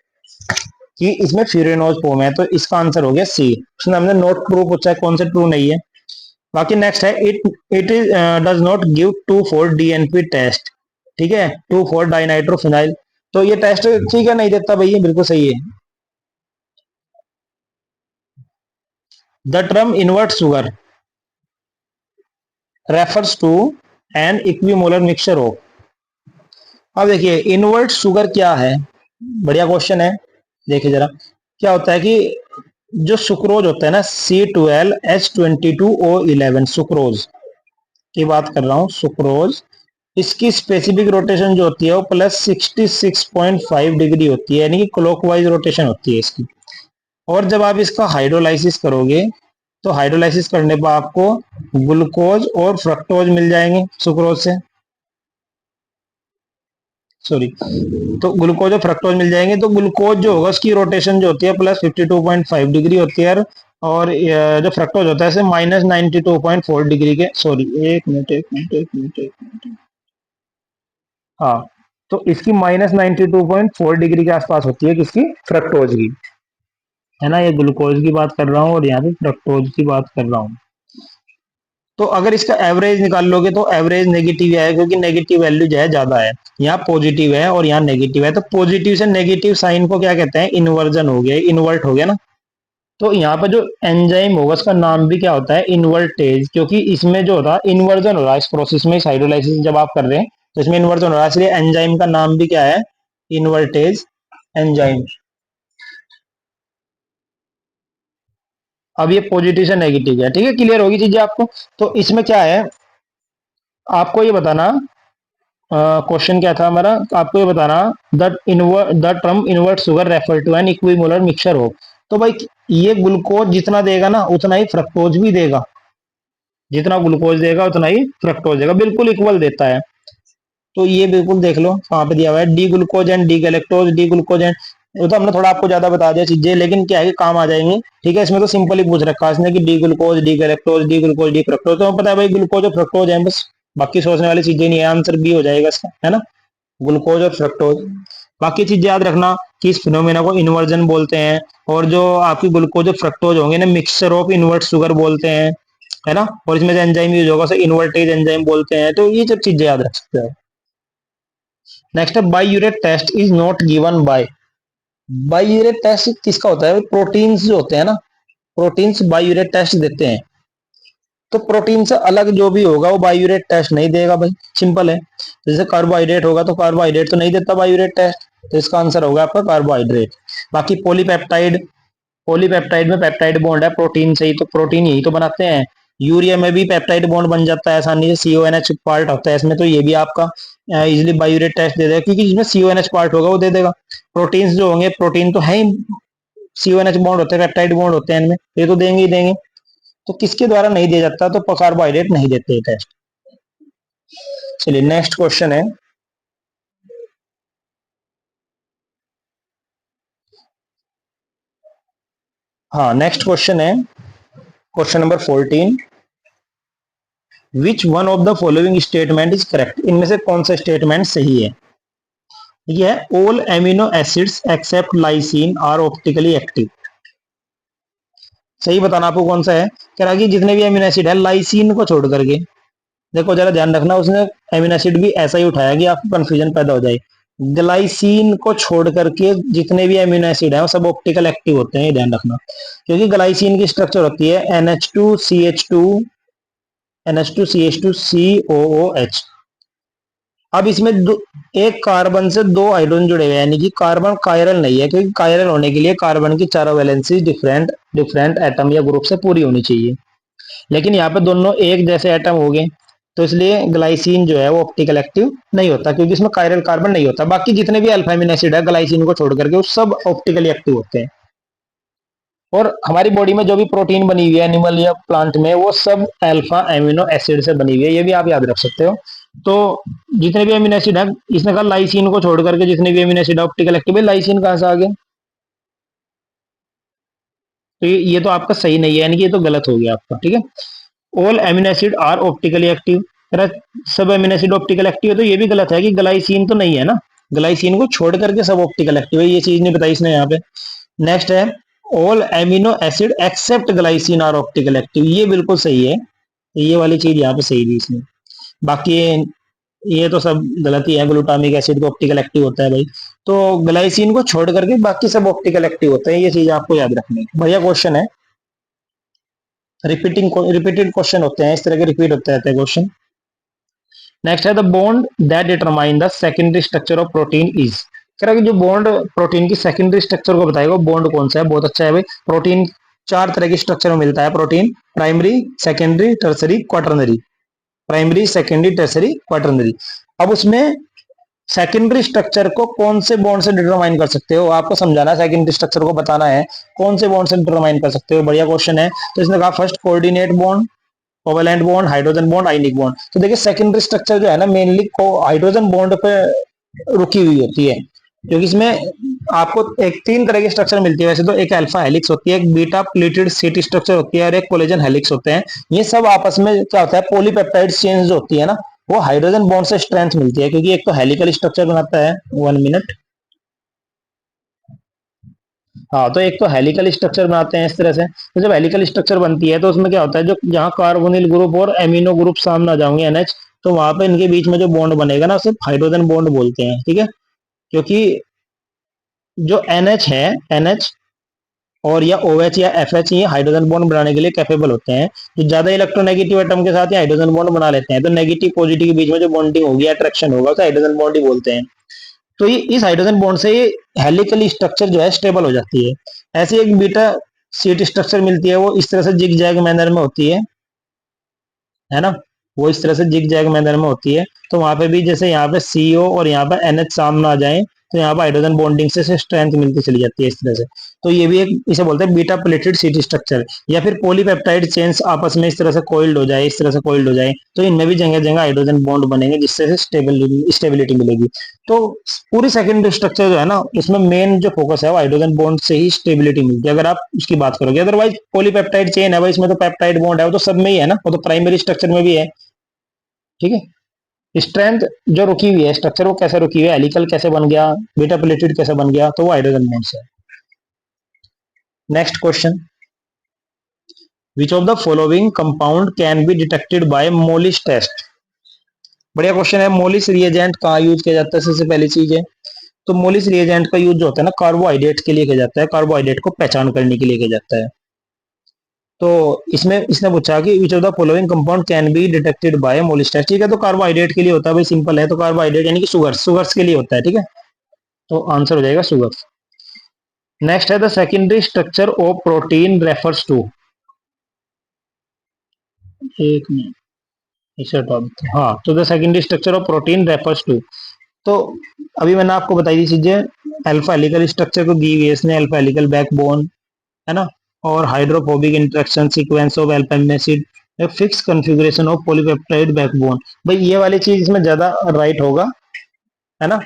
कि इसमें फ्यूरेनोज फॉर्म है, तो इसका आंसर हो गया सी। उसने हमने नोट ट्रू पूछा है, कौन से ट्रू नहीं है। बाकी नेक्स्ट है, it it is does not give 2,4 DNP test, ठीक है, 2,4 डाइनाइट्रोफिनाइल। तो ये टेस्ट ठीक है, नहीं देता भाई, ये बिल्कुल सही है। The term invert sugar refers to an equimolar mixture of. अब देखिए इनवर्ट शुगर क्या है, बढ़िया क्वेश्चन है। देखिए जरा, क्या होता है कि जो सुक्रोज होता है ना, C12H22O11, सुक्रोज की बात कर रहा हूं, सुक्रोज, इसकी स्पेसिफिक रोटेशन जो होती है वो +66.5 डिग्री होती है, यानी कि क्लॉकवाइज रोटेशन होती है इसकी। और जब आप इसका हाइड्रोलाइसिस करोगे तो हाइड्रोलाइसिस करने पर आपको ग्लूकोज और फ्रक्टोज मिल जाएंगे सुक्रोज से, सॉरी, तो ग्लूकोज और फ्रक्टोज मिल जाएंगे। तो ग्लूकोज जो होगा उसकी रोटेशन जो होती है +52.5 डिग्री होती है, और जो फ्रक्टोज होता है -92.4 डिग्री के, सॉरी, एक मिनट, हाँ, तो इसकी -92.4 डिग्री के आसपास होती है, किसकी? फ्रक्टोज की, है ना। ये ग्लूकोज की बात कर रहा हूँ और यहाँ पे फ्रक्टोज की बात कर रहा हूँ। तो अगर इसका एवरेज निकाल लोगे तो एवरेज नेगेटिव है, क्योंकि नेगेटिव वैल्यू जो है ज्यादा है, यहाँ पॉजिटिव है और यहाँ नेगेटिव है, तो पॉजिटिव से नेगेटिव साइन को क्या कहते हैं? इन्वर्जन हो गया, इन्वर्ट हो गया ना। तो यहाँ पर जो एंजाइम होगा उसका नाम भी क्या होता है? इन्वर्टेज, क्योंकि इसमें जो होता है इन्वर्जन हो रहा है इस प्रोसेस में, हाइड्रोलाइसिस जब आप कर रहे हैं तो इसमें इन्वर्जन हो रहा है, इसलिए एंजाइम का नाम भी क्या है? Invertase enzyme. अब ये पॉजिटिव से नेगेटिव है, ठीक है, क्लियर होगी चीजें आपको। तो इसमें क्या है, आपको ये बताना, क्वेश्चन क्या था हमारा, आपको ये बताना, the term invert sugar refer to an equimolar mixture हो। तो भाई ये ग्लूकोज जितना देगा ना उतना ही फ्रक्टोज भी देगा, जितना ग्लूकोज देगा उतना ही फ्रक्टोज देगा, बिल्कुल इक्वल देता है। तो ये बिल्कुल देख लो कहाँ पे दिया हुआ है, D glucose and D galactose, D glucose and, वो तो हमने थोड़ा आपको ज्यादा बता दिया चीजें, लेकिन क्या है कि काम आ जाएंगे, ठीक है। इसमें तो सिंपल ही पूछ रखा है इसने कि D glucose, D galactose, D glucose, D fructose, तो हमें पता है भाई ग्लूकोज और फ्रक्टोज है बस, बाकी सोचने वाली चीजें नहीं है, आंसर बी हो जाएगा इसका, है ना, ग्लूकोज और फ्रक्टोज। बाकी चीज याद रखना कि इस फिनोमेना को इन्वर्जन बोलते हैं, और जो आपकी ग्लूकोज और फ्रक्टोज होंगे ना, मिक्सचर ऑफ इन्वर्ट शुगर बोलते हैं, है ना। और इसमें जो एंजाइम यूज होगा उसे इन्वर्टेज एंजाइम बोलते हैं, तो ये सब चीजें याद रख सकते हो। नेक्स्ट है, biuret test is not given by. Biuret test किसका होता है? प्रोटीन्स जो होते हैं ना, प्रोटीन्स बायोयूरेट टेस्ट देते हैं। तो प्रोटीन से अलग जो भी होगा वो बायोयूरेट टेस्ट नहीं देगा भाई, सिंपल है। जैसे कार्बोहाइड्रेट होगा तो कार्बोहाइड्रेट तो नहीं देता बायोयूरेट टेस्ट, तो इसका आंसर होगा आपका कार्बोहाइड्रेट। बाकी पॉलीपेप्टाइड, पॉलीपेप्टाइड में पेप्टाइड बॉन्ड है प्रोटीन से ही, तो प्रोटीन यही तो बनाते हैं। यूरिया में भी पेप्टाइड बॉन्ड बन जाता है आसानी से, CONH पार्ट होता है इसमें, तो ये भी आपका इजिली बायोयूरेट टेस्ट दे देगा, क्योंकि जिसमें CONH पार्ट होगा वो दे देगा। प्रोटीन्स जो होंगे, प्रोटीन तो है ही, CONH बॉन्ड होते हैं, पेप्टाइड बॉन्ड होते हैं इनमें, ये तो देंगे ही देंगे। तो किसके द्वारा नहीं दिया जाता? तो कार्बोहाइड्रेट नहीं देते ये टेस्ट। चलिए नेक्स्ट क्वेश्चन है, हाँ नेक्स्ट क्वेश्चन है question number 14। Which one of the following statement is correct? इनमें से कौन सा स्टेटमेंट सही है? ये है all amino acids except lysine are optically active. सही बताना आपको कौन सा है। कह रहा कि जितने भी एमिनो एसिड है लाइसिन को छोड़ करके, देखो जरा ध्यान रखना, उसने एमिनो एसिड भी ऐसा ही उठाया कि आपको कंफ्यूजन पैदा हो जाए। ग्लाइसिन को छोड़ करके जितने भी एमिनो एसिड है वो सब ऑप्टिकल एक्टिव होते हैं, ये ध्यान रखना। क्योंकि ग्लाइसिन की स्ट्रक्चर होती है NH2CH2 NH2CH2COOH। अब इसमें एक कार्बन से दो हाइड्रोजन जुड़े हुए हैं, यानी कि कार्बन कायरल नहीं है, क्योंकि कायरल होने के लिए कार्बन की चारों वैलेंसी डिफरेंट डिफरेंट एटम या ग्रुप से पूरी होनी चाहिए। लेकिन यहाँ पे दोनों एक जैसे एटम हो गए, तो इसलिए ग्लाइसिन जो है वो ऑप्टिकल एक्टिव नहीं होता, क्योंकि इसमें कायरल कार्बन नहीं होता। बाकी जितने भी अल्फा एमिनो एसिड है ग्लाइसिन को छोड़ करके वो सब ऑप्टिकली एक्टिव होते हैं। और हमारी बॉडी में जो भी प्रोटीन बनी हुई है एनिमल या प्लांट में, वो सब अल्फा एमिनो एसिड से बनी हुई है, ये भी आप याद रख सकते हो। तो जितने भी एमिनो एसिड है, इसने कहा लाइसिन को छोड़ करके जितने भी एमिनो एसिड ऑप्टिकल एक्टिव है, लाइसिन कहां से आ गया? तो ये तो आपका सही नहीं है, यानी कि ये तो गलत हो गया आपका, ठीक है। All amino acid are optically active, सब एमिनो एसिड ऑप्टिकल एक्टिव है, तो ये भी गलत है कि ग्लाइसिन तो नहीं है ना, ग्लाइसिन को छोड़ करके सब ऑप्टिकल एक्टिव है, ये चीज नहीं बताई इसने यहाँ पे। नेक्स्ट है all amino acid except glycine are optical active, ये बिल्कुल सही है, ये वाली चीज यहाँ पे सही थी इसमें। बाकी ये तो सब गलत ही है, ग्लूटामिक एसिड को ऑप्टिकल एक्टिव होता है भाई, तो ग्लाइसिन को छोड़ करके बाकी सब ऑप्टिकल एक्टिव होते हैं, ये चीज आपको याद रखनी है। बढ़िया क्वेश्चन है, रिपीटेड क्वेश्चन होते हैं, इस तरह के रिपीट होते रहते हैं क्वेश्चन। नेक्स्ट है the bond that determine the secondary structure of protein is. कह रहा है कि जो बॉन्ड प्रोटीन की सेकेंडरी स्ट्रक्चर को बताएगा बॉन्ड कौन सा है। बहुत अच्छा है भाई, प्रोटीन चार तरह की स्ट्रक्चर में मिलता है protein, primary, secondary, tertiary, quaternary. Primary, secondary, tertiary, quaternary. अब उसमें सेकेंडरी स्ट्रक्चर को कौन से बॉन्ड से डिटरमाइन कर सकते हो, आपको समझाना है, सेकेंडरी स्ट्रक्चर को बताना है कौन से बॉन्ड से डिटरमाइन कर सकते हो। बढ़िया क्वेश्चन है। तो इसने कहा first coordinate bond, covalent bond, hydrogen bond, ionic bond. तो देखिए सेकेंडरी स्ट्रक्चर जो है ना मेनली हाइड्रोजन बॉन्ड पे रुकी हुई होती है, क्योंकि इसमें आपको एक तीन तरह की स्ट्रक्चर मिलती है वैसे तो। एक अल्फा हेलिक्स होती है, एक बीटा प्लेटेड सीटी स्ट्रक्चर होती है, और एक कोलेजन हेलिक्स होते हैं। ये सब आपस में क्या होता है, पॉलीपेप्टाइड चेन जो होती है ना, वो हाइड्रोजन बॉन्ड से स्ट्रेंथ मिलती है, क्योंकि एक तो हेलिकल स्ट्रक्चर बनाता है, 1 मिनट। हाँ, तो एक तो हेलिकल स्ट्रक्चर बनाते हैं इस तरह से। तो जब हेलिकल स्ट्रक्चर बनती है तो उसमें क्या होता है, जो जहाँ कार्बोनिल ग्रुप और एमिनो ग्रुप सामने आ जाएंगे NH, तो वहां पे इनके बीच में जो बॉन्ड बनेगा ना उसे हाइड्रोजन बॉन्ड बोलते हैं, ठीक है। क्योंकि जो NH है, NH और या OH या FH, ये हाइड्रोजन बॉन्ड बनाने के लिए कैपेबल होते हैं। जो ज्यादा इलेक्ट्रोनेगेटिव एटम के साथ ये हाइड्रोजन बॉन्ड बना लेते हैं, तो नेगेटिव पॉजिटिव के बीच में जो बॉन्डिंग होगी, अट्रैक्शन होगा, उसे हाइड्रोजन बॉन्ड ही बोलते हैं। तो ये इस हाइड्रोजन बॉन्ड से हेलिकल स्ट्रक्चर जो है स्टेबल हो जाती है। ऐसी एक बीटा सीट स्ट्रक्चर मिलती है, वो इस तरह से जिग जैग मैनर में होती है ना, वो इस तरह से जिग जैग मैनर में होती है। तो वहां पे भी जैसे यहाँ पे CO और यहाँ पे NH सामने आ जाए, तो यहाँ पे हाइड्रोजन बॉन्डिंग से स्ट्रेंथ मिलती चली जाती है इस तरह से। तो ये भी एक, इसे बोलते हैं बीटा प्लेटेड सीटी स्ट्रक्चर। या फिर पॉलीपेप्टाइड चेन्स आपस में इस तरह से कोइल्ड हो जाए, इस तरह से कोइल्ड हो जाए, तो इनमें भी जगह जगह हाइड्रोजन बॉन्ड बनेंगे, जिससे स्टेबिलिटी मिलेगी। तो पूरी सेकेंडरी स्ट्रक्चर जो है ना, इसमें मेन जो फोकस है वो हाइड्रोजन बॉन्ड से ही स्टेबिलिटी मिलती है, अगर आप उसकी बात करोगे। अदरवाइज पॉलीपेप्टाइड चेन है भाई, इसमें तो पेप्टाइड बॉन्ड है, वो तो सब में ही है ना, वो तो प्राइमरी स्ट्रक्चर में भी है, ठीक है। स्ट्रेंथ जो रुकी हुई है स्ट्रक्चर, वो कैसे रुकी हुई है, हेलिकल कैसे बन गया, बीटा प्लेटेड कैसे बन गया, तो वो हाइड्रोजन बॉन्ड से। Next question, which of the following compound can be detected by Molisch test. बढ़िया क्वेश्चन है। मोलिस रिएजेंट कहाँ यूज किया जाता है, सबसे पहली चीज है। तो मोलिस रिएजेंट का यूज जो होता है ना कार्बोहाइड्रेट के लिए किया जाता है, कार्बोहाइड्रेट को पहचान करने के लिए किया जाता है। तो इसमें इसने पूछा कि which of the following compound can be detected by Molisch test. ठीक है, तो कार्बोहाइड्रेट के लिए होता है भाई, सिंपल है, तो कार्बोहाइड्रेट यानी कि शुगर्स के लिए होता है। ठीक है, तो आंसर हो जाएगा शुगर्स। नेक्स्ट है the secondary structure of protein refers to. एक मिनट, इसे हटा देते हैं। हाँ, तो the secondary structure of protein refers to, तो अभी मैंने आपको बताई थी चीजें। अल्फा हेलिकल स्ट्रक्चर को दी हुई है इसने, अल्फा हेलिकल बैकबोन है ना, और hydrophobic interaction sequence of alpha amino acid, fix configuration of polypeptide backbone. भाई ये वाली चीज इसमें ज्यादा राइट होगा, है ना,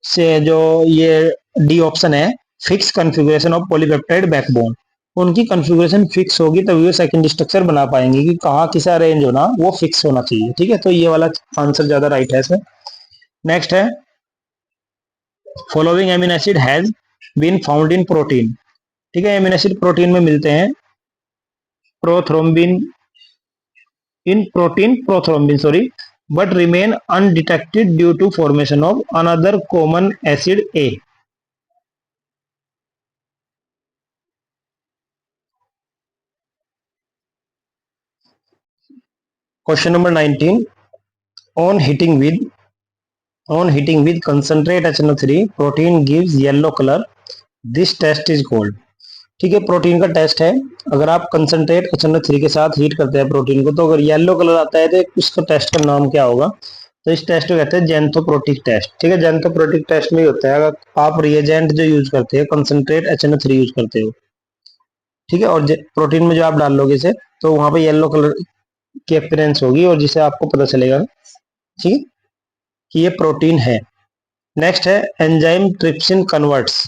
से जो ये डी ऑप्शन है, fix configuration of polypeptide backbone, उनकी कॉन्फ़िगरेशन फिक्स होगी तभी वो सेकंड स्ट्रक्चर बना पाएंगे, कि कहाँ किसा रेंज होना वो फिक्स होना चाहिए। ठीक है, तो ये वाला आंसर ज्यादा राइट है इसमें। नेक्स्ट है following amino acid has been found in protein. ठीक है, एमिनो एसिड प्रोटीन में मिलते हैं, prothrombin in protein, prothrombin sorry, but remain undetected due to formation of another common acid A. Question number 19. On heating with concentrate HNO3, protein gives yellow color. This test is called. ठीक है, protein का test है। अगर आप concentrate HNO3 के साथ heat करते हैं प्रोटीन को, तो अगर येलो कलर आता है तो उसका टेस्ट का नाम क्या होगा? तो इस टेस्ट को कहते हैं जेंथोप्रोटिक टेस्ट। ठीक है, जेंथोप्रोटिक टेस्ट में होता है, अगर आप रिएजेंट जो यूज करते हैं कंसनट्रेट HNO3 यूज करते हो, ठीक है, और प्रोटीन में जो आप डाल लोगे इसे, तो वहां पे येलो कलर की अपीयरेंस होगी, और जिसे आपको पता चलेगा, ठीक है, कि ये प्रोटीन है। नेक्स्ट है enzyme trypsin converts.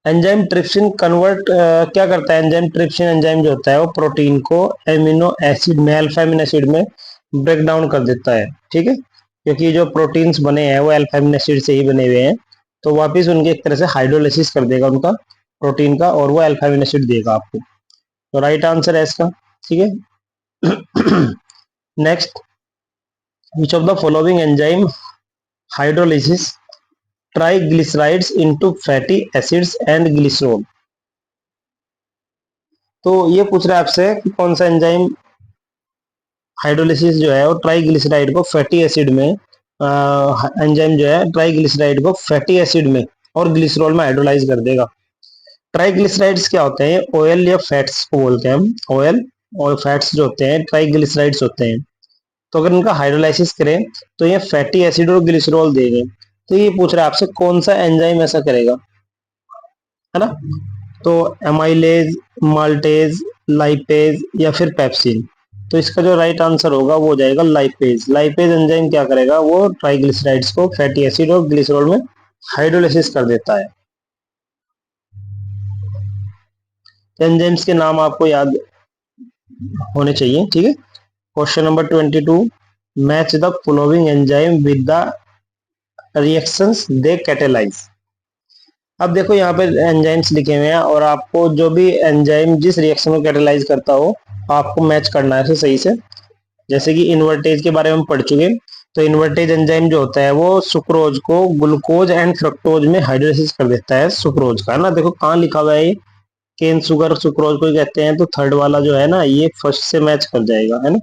Enzyme trypsin convert क्या करता है? एंजाइम ट्रिप्सिन एंजाइम जो होता है वो प्रोटीन को एमिनो एसिड में, अल्फा एमिनो एसिड में ब्रेक डाउन कर देता है। ठीक है, क्योंकि जो प्रोटीन्स बने हैं वो अल्फा एमिनो एसिड से ही बने हुए हैं, तो वापिस उनके एक तरह से हाइड्रोलिसिस कर देगा उनका प्रोटीन का, और वो अल्फा एमिनो एसिड देगा आपको। तो राइट आंसर है इसका। ठीक है, next, which of the following enzyme hydrolysis triglycerides into fatty acids and glycerol. तो ये पूछ रहा है आपसे कि कौन सा एंजाइम हाइड्रोलिसिस जो है वो ट्राइग्लिसराइड को फैटी एसिड में, एंजाइम जो है ट्राइग्लिसराइड को फैटी एसिड में और ग्लिसरॉल में हाइड्रोलाइज कर देगा। ट्राइग्लिसराइड्स क्या होते हैं? ऑयल या फैट्स को बोलते हैं हम। ऑयल और फैट्स जो होते हैं ट्राइग्लिसराइड्स होते हैं। तो अगर इनका हाइड्रोलाइसिस करें तो ये फैटी एसिड और ग्लिसरॉल देंगे। तो ये पूछ रहा है आपसे कौन सा एंजाइम ऐसा करेगा, है ना? तो एमाइलेज, माल्टेज, लाइपेज या फिर पेप्सिन। तो इसका जो राइट आंसर होगा वो हो जाएगा लाइपेज। लाइपेज एंजाइम क्या करेगा? वो ट्राइग्लिसराइड्स को फैटी एसिड और ग्लिसरॉल में हाइड्रोलाइसिस कर देता है। एंजाइम्स के नाम आपको याद होने चाहिए। ठीक है, question number 22, match the following enzyme with the reactions they catalyse. अब देखो यहाँ पे एंजाइम्स लिखे हुए हैं, और आपको जो भी एंजाइम जिस रिएक्शन को कैटेलाइज करता हो आपको मैच करना है सही से। जैसे कि इन्वर्टेज के बारे में हम पढ़ चुके, तो इन्वर्टेज एंजाइम जो होता है वो सुक्रोज को ग्लूकोज एंड फ्रक्टोज में हाइड्रोलाइसिस कर देता है, सुक्रोज का, है ना। देखो कहाँ लिखा हुआ है ये, केन शुगर सुक्रोज को कहते हैं, तो थर्ड वाला जो है ना ये फर्स्ट से मैच कर जाएगा, है ना,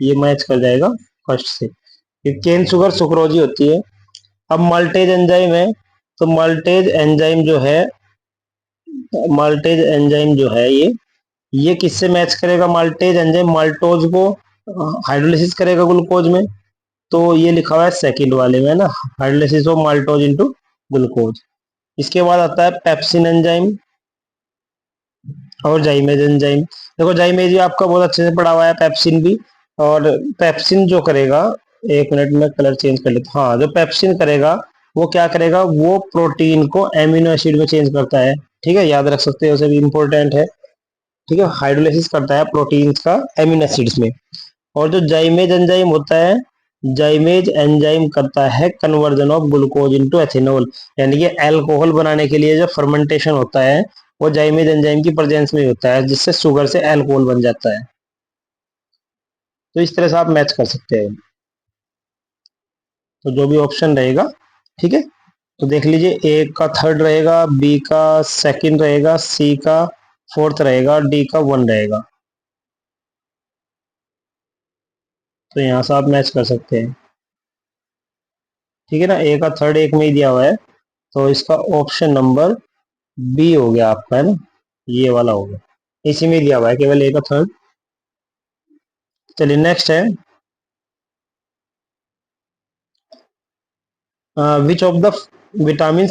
ये मैच कर जाएगा फर्स्ट से, ये केन शुगर सुक्रोज ही होती है। अब माल्टेज एंजाइम है, तो माल्टेज एंजाइम जो है ये किससे मैच करेगा? माल्टेज एंजाइम माल्टोज को हाइड्रोलिसिस करेगा ग्लूकोज में, तो ये लिखा हुआ है सेकंड वाले में ना, hydrolysis of maltose into glucose. इसके बाद आता है पेप्सिन एंजाइम और जाइमेज एंजाइम। देखो जाइमेज आपका बहुत अच्छे से पढ़ा हुआ है, पेप्सिन भी। और पेप्सिन जो करेगा, एक मिनट में कलर चेंज कर लेता हूँ। हाँ, जो पेप्सिन करेगा वो क्या करेगा? वो प्रोटीन को एमिनो एसिड में चेंज करता है। ठीक है, याद रख सकते हो, उसे भी इंपॉर्टेंट है। ठीक है, हाइड्रोलाइसिस करता है प्रोटीन का एमिनो एसिड्स में। और जो जाइमेज एंजाइम होता है, जाइमेज एंजाइम करता है conversion of glucose into ethanol, यानी कि अल्कोहल बनाने के लिए जो फर्मेंटेशन होता है वो जाइमेज एंजाइम की प्रेजेंस में होता है, जिससे शुगर से अल्कोहल बन जाता है। तो इस तरह से आप मैच कर सकते हैं, तो जो भी ऑप्शन रहेगा। ठीक है, तो देख लीजिए, ए का थर्ड रहेगा, बी का सेकंड रहेगा, सी का फोर्थ रहेगा, डी का वन रहेगा। तो यहाँ से आप मैच कर सकते हैं, ठीक है ना। ए का थर्ड एक में ही दिया हुआ है, तो इसका ऑप्शन नंबर बी हो गया आपका, है ना, ये वाला हो गया, इसी में दिया हुआ है केवल ए का थर्ड। चलिए नेक्स्ट है, विच of the vitamin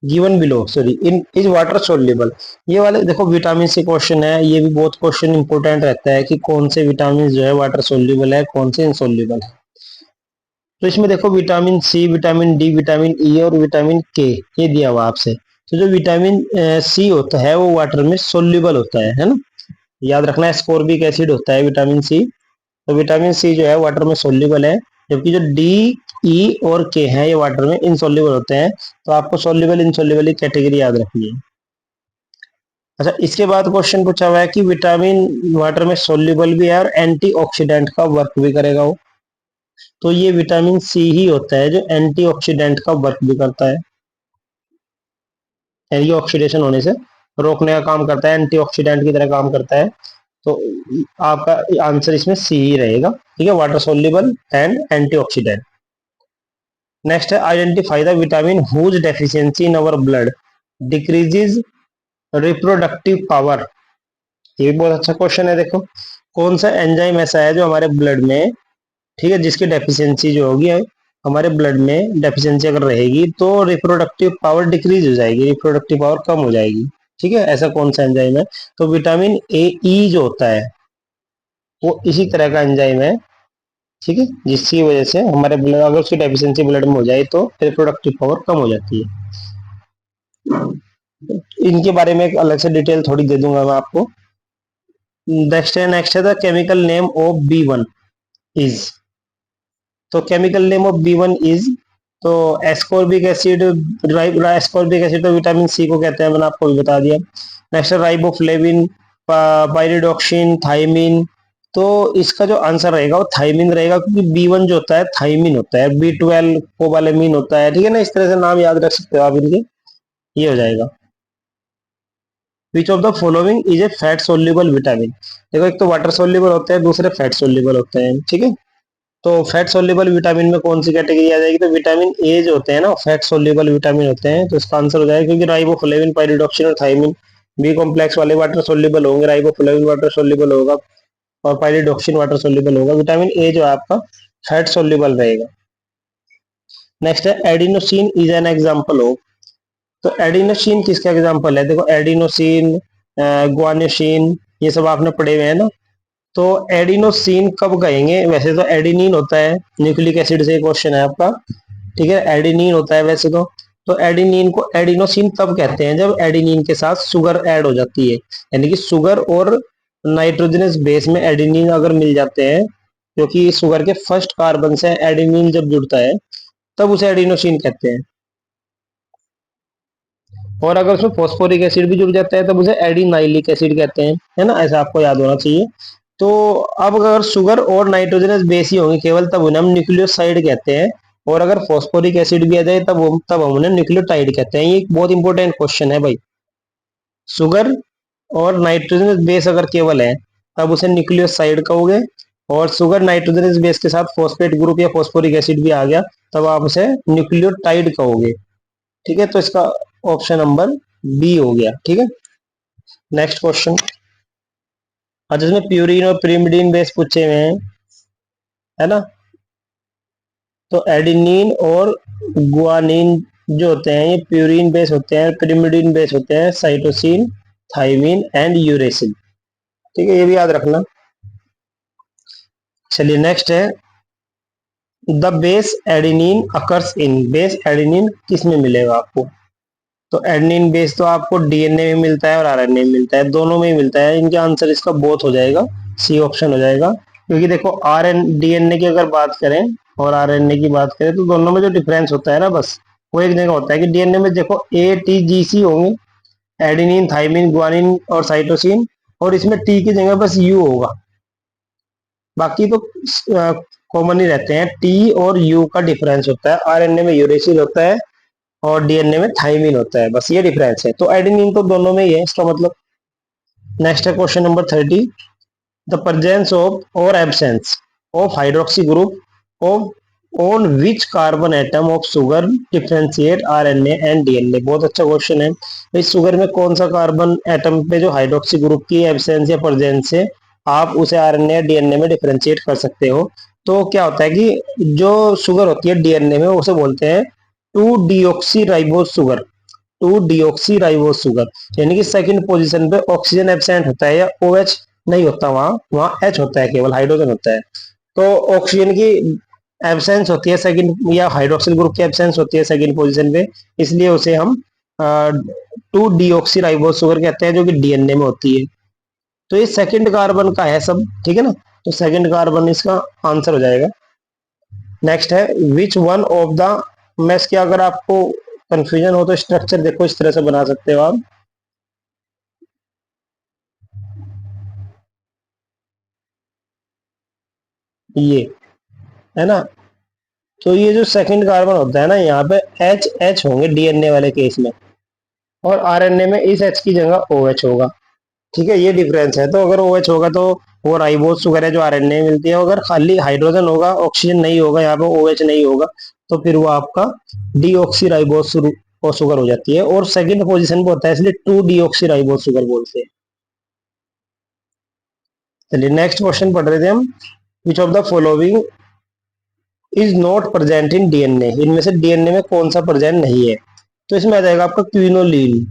given below sorry in is water soluble. ये वाले देखो विटामिन सी क्वेश्चन है, ये भी बहुत क्वेश्चन इंपॉर्टेंट रहता है कि कौन से विटामिन जो है वाटर सोल्यूबल है, कौन से इनसोल्यूबल है। तो इसमें देखो vitamin C, vitamin D, vitamin E और विटामिन के, ये दिया हुआ आपसे। तो जो विटामिन सी होता है वो वाटर में सोल्यूबल होता है ना। याद रखना, एस्कॉर्बिक एसिड होता है विटामिन सी। तो विटामिन सी जो है वाटर में सोल्यूबल है, जबकि जो डी, ई और के हैं ये वाटर में इनसोल्यूबल होते हैं। तो आपको सोल्यूबल इनसोल्यूबल की कैटेगरी याद रखनी है। अच्छा, इसके बाद क्वेश्चन पूछा हुआ है कि विटामिन वाटर में सोल्यूबल भी है और एंटीऑक्सीडेंट का वर्क भी करेगा वो। तो ये विटामिन सी ही होता है जो एंटीऑक्सीडेंट का वर्क भी करता है, यानी कि ऑक्सीडेशन होने से रोकने का काम करता है, एंटीऑक्सीडेंट की तरह काम करता है। तो आपका आंसर इसमें सी ही रहेगा, ठीक है, water soluble and antioxidant. Next है, identify the vitamin whose deficiency in our blood decreases reproductive power. ये भी बहुत अच्छा क्वेश्चन है। देखो, कौन सा एंजाइम ऐसा है जो हमारे ब्लड में, ठीक है, जिसकी डेफिशिएंसी जो होगी, हमारे ब्लड में डेफिशिएंसी अगर रहेगी तो रिप्रोडक्टिव पावर डिक्रीज हो जाएगी, रिप्रोडक्टिव पावर कम हो जाएगी, ठीक है। ऐसा कौन सा एंजाइम है? तो विटामिन ए ई जो होता है वो इसी तरह का एंजाइम है, ठीक है, जिसकी वजह से हमारे ब्लड, अगर उसकी डेफिशिएंसी ब्लड में हो जाए तो रिप्रोडक्टिव पावर कम हो जाती है। इनके बारे में एक अलग से डिटेल थोड़ी दे दूंगा मैं आपको। नेक्स्ट है the chemical name of B one is. तो chemical name of B one is, तो एस्कॉर्बिक एसिड, एस्कॉर्बिक एसिड तो विटामिन सी को कहते हैं, मैंने आपको भी बता दिया। नेक्स्ट है राइबोफ्लेविन, पाइरिडॉक्सिन, थाइमिन। तो इसका जो आंसर रहेगा वो थाइमिन रहेगा, क्योंकि बी वन जो होता है थाइमिन होता है, बी ट्वेल्व कोबालेमिन होता है, ठीक है ना। इस तरह से नाम याद रख सकते हो आप इनके, ये हो जाएगा। विच of the following is a fat soluble vitamin. देखो, एक तो वाटर सोल्यूबल होते हैं, दूसरे फैट सोल्यूबल होते हैं, ठीक है। तो फैट सोल्यूबल विटामिन में कौन सी कैटेगरी आ जाएगी? तो विटामिन ए जो होते हैं ना, फैट सोल्यूबल विटामिन होते हैं, तो इसका आंसर हो जाएगा, क्योंकि राइबोफ्लेविन, पाइरिडॉक्सिन और थाइमिन बी कॉम्प्लेक्स वाले वाटर सोल्यूबल होंगे, राइबोफ्लेविन वाटर सोल्यूबल होगा और पाइरिडॉक्सिन वाटर सोल्यूबल होगा। विटामिन ए जो है आपका फैट सोल्यूबल रहेगा। नेक्स्ट है, adenosine is an example of. तो एडिनोसिन किसका एग्जांपल है? देखो, एडिनोसिन, ग्वानियोसिन, ये सब आपने पढ़े हुए हैं ना। तो एडिनोसिन कब कहेंगे? वैसे तो एडिनिन होता है, न्यूक्लिक एसिड से क्वेश्चन है आपका, ठीक है, एडिनिन होता है वैसे तो एडिनिन को एडिनोसिन तब कहते हैं जब एडिनिन के साथ शुगर ऐड हो जाती है, यानी कि शुगर और नाइट्रोजनस बेस में एडिनिन अगर मिल जाते हैं, क्योंकि शुगर के फर्स्ट कार्बन से एडिनिन जब जुड़ता है तब उसे एडिनोसिन कहते हैं। और अगर उसमें फॉस्फोरिक एसिड भी जुड़ जाता है तब उसे एडिनाइलिक एसिड कहते हैं, है ना, ऐसा आपको याद होना चाहिए। तो अब अगर शुगर और नाइट्रोजनस बेस ही होंगे केवल, तब उन्हें हम न्यूक्लियोसाइड कहते हैं। और अगर फॉस्फोरिक एसिड भी आ जाए तब हम उन्हें न्यूक्लियोटाइड कहते हैं। ये एक बहुत इंपॉर्टेंट क्वेश्चन है भाई। शुगर और नाइट्रोजनस बेस अगर केवल है तब उसे न्यूक्लियोसाइड कहोगे, और शुगर नाइट्रोजनस बेस के साथ फॉस्फेट ग्रुप या फॉस्फोरिक एसिड भी आ गया तब आप उसे न्यूक्लियोटाइड कहोगे, ठीक है। तो इसका ऑप्शन नंबर बी हो गया, ठीक है। नेक्स्ट क्वेश्चन, अच्छा, इसमें प्यूरिन और pyrimidine बेस पूछे हुए हैं, है ना। तो एडिनिन और गुआनिन जो होते हैं ये प्यूरिन बेस होते हैं, pyrimidine बेस होते हैं साइटोसिन, थाइमिन एंड यूरेसिल, ठीक है, ये भी याद रखना। चलिए नेक्स्ट है, the base adenine occurs in. Base adenine किस में मिलेगा आपको? तो एडेनिन बेस तो आपको डीएनए में मिलता है और आरएनए में मिलता है, दोनों में ही मिलता है। इनके आंसर इसका बोथ हो जाएगा, सी ऑप्शन हो जाएगा। क्योंकि देखो, डीएनए की अगर बात करें और आरएनए की बात करें तो दोनों में जो डिफरेंस होता है ना, बस वो एक जगह होता है कि डीएनए में देखो ए टी जी सी होंगे, एडिनिन, थाइमिन, ग्वानिन और साइटोसिन, और इसमें टी की जगह बस यू होगा। बाकी तो कॉमन ही रहते हैं। टी और यू का डिफरेंस होता है, आरएनए में यूरेसिल होता है और डीएनए में थाइमिन होता है, बस ये डिफरेंस है। तो एडेनिन तो दोनों में ही है इसका मतलब। नेक्स्ट है question number 30, the presence of or absence of hydroxy group of on which carbon atom of sugar differentiate RNA and DNA. बहुत अच्छा क्वेश्चन है भाई, शुगर में कौन सा कार्बन एटम पे जो हाइड्रोक्सी ग्रुप की एब्सेंस या प्रेजेंस है, आप उसे आरएनए या डीएनए में डिफरेंशिएट कर सकते हो। तो क्या होता है कि जो शुगर होती है डीएनए में, उसे बोलते हैं 2 deoxy ribose sugar, 2 deoxy ribose sugar. यानी कि सेकंड पोजीशन पे ऑक्सीजन एब्सेंट होता है या ओएच नहीं होता, वहां वहां एच होता है, केवल हाइड्रोजन होता है। तो ऑक्सीजन की एब्सेंस होती है सेकंड, या हाइड्रोक्सिल ग्रुप की एब्सेंस होती है सेकंड पोजीशन पे, इसलिए उसे हम 2 डीऑक्सी राइबोस शुगर कहते हैं, जो कि डीएनए में होती है। तो ये सेकंड कार्बन का है सब, ठीक है ना। तो सेकंड कार्बन इसका आंसर हो जाएगा। नेक्स्ट है विच वन ऑफ द, मैं इसके अगर आपको कंफ्यूजन हो तो स्ट्रक्चर देखो, इस तरह से बना सकते हो आप। ये है ना, तो ये जो सेकंड कार्बन होता है ना, यहाँ पे एच एच होंगे डीएनए वाले केस में, और आरएनए में इस एच की जगह ओ एच होगा। ठीक है, ये डिफरेंस है। तो अगर ओ एच होगा तो वो राइबोस शुगर है जो आरएनए में मिलती है, अगर खाली हाइड्रोजन होगा, ऑक्सीजन नहीं होगा, यहाँ पे ओ एच नहीं होगा, तो फिर वो आपका डीऑक्सी राइबोस शुगर हो जाती है, और सेकंड पोजीशन पे होता है, इसलिए 2 डीऑक्सी राइबोस शुगर बोलते हैं। चलिए नेक्स्ट क्वेश्चन पढ़ रहे थे हम, विच of the following is not present in DNA, इनमें से डीएनए में कौन सा प्रेजेंट नहीं है। तो इसमें आ जाएगा आपका क्विनोलिन।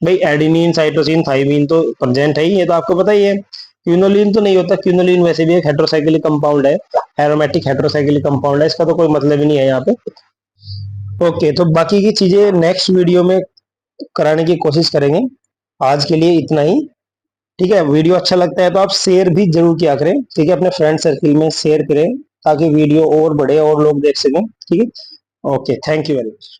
भाई एडेनिन, साइटोसिन, थाइमिन तो प्रेजेंट है ही, ये तो आपको पता ही है। क्विनोलिन तो नहीं होता, क्विनोलिन वैसे भी एक हेट्रोसाइक्लिक कंपाउंड है, एरोमेटिक हेट्रोसाइक्लिक कंपाउंड है, इसका तो कोई मतलब ही नहीं है यहाँ पे। ओके, तो बाकी की चीजें नेक्स्ट वीडियो में कराने की कोशिश करेंगे। आज के लिए इतना ही। ठीक है, वीडियो अच्छा लगता है तो आप शेयर भी जरूर किया करें, ठीक है, अपने फ्रेंड सर्किल में शेयर करें, ताकि वीडियो और बढ़े और लोग देख सकें। ठीक है, okay, thank you very much.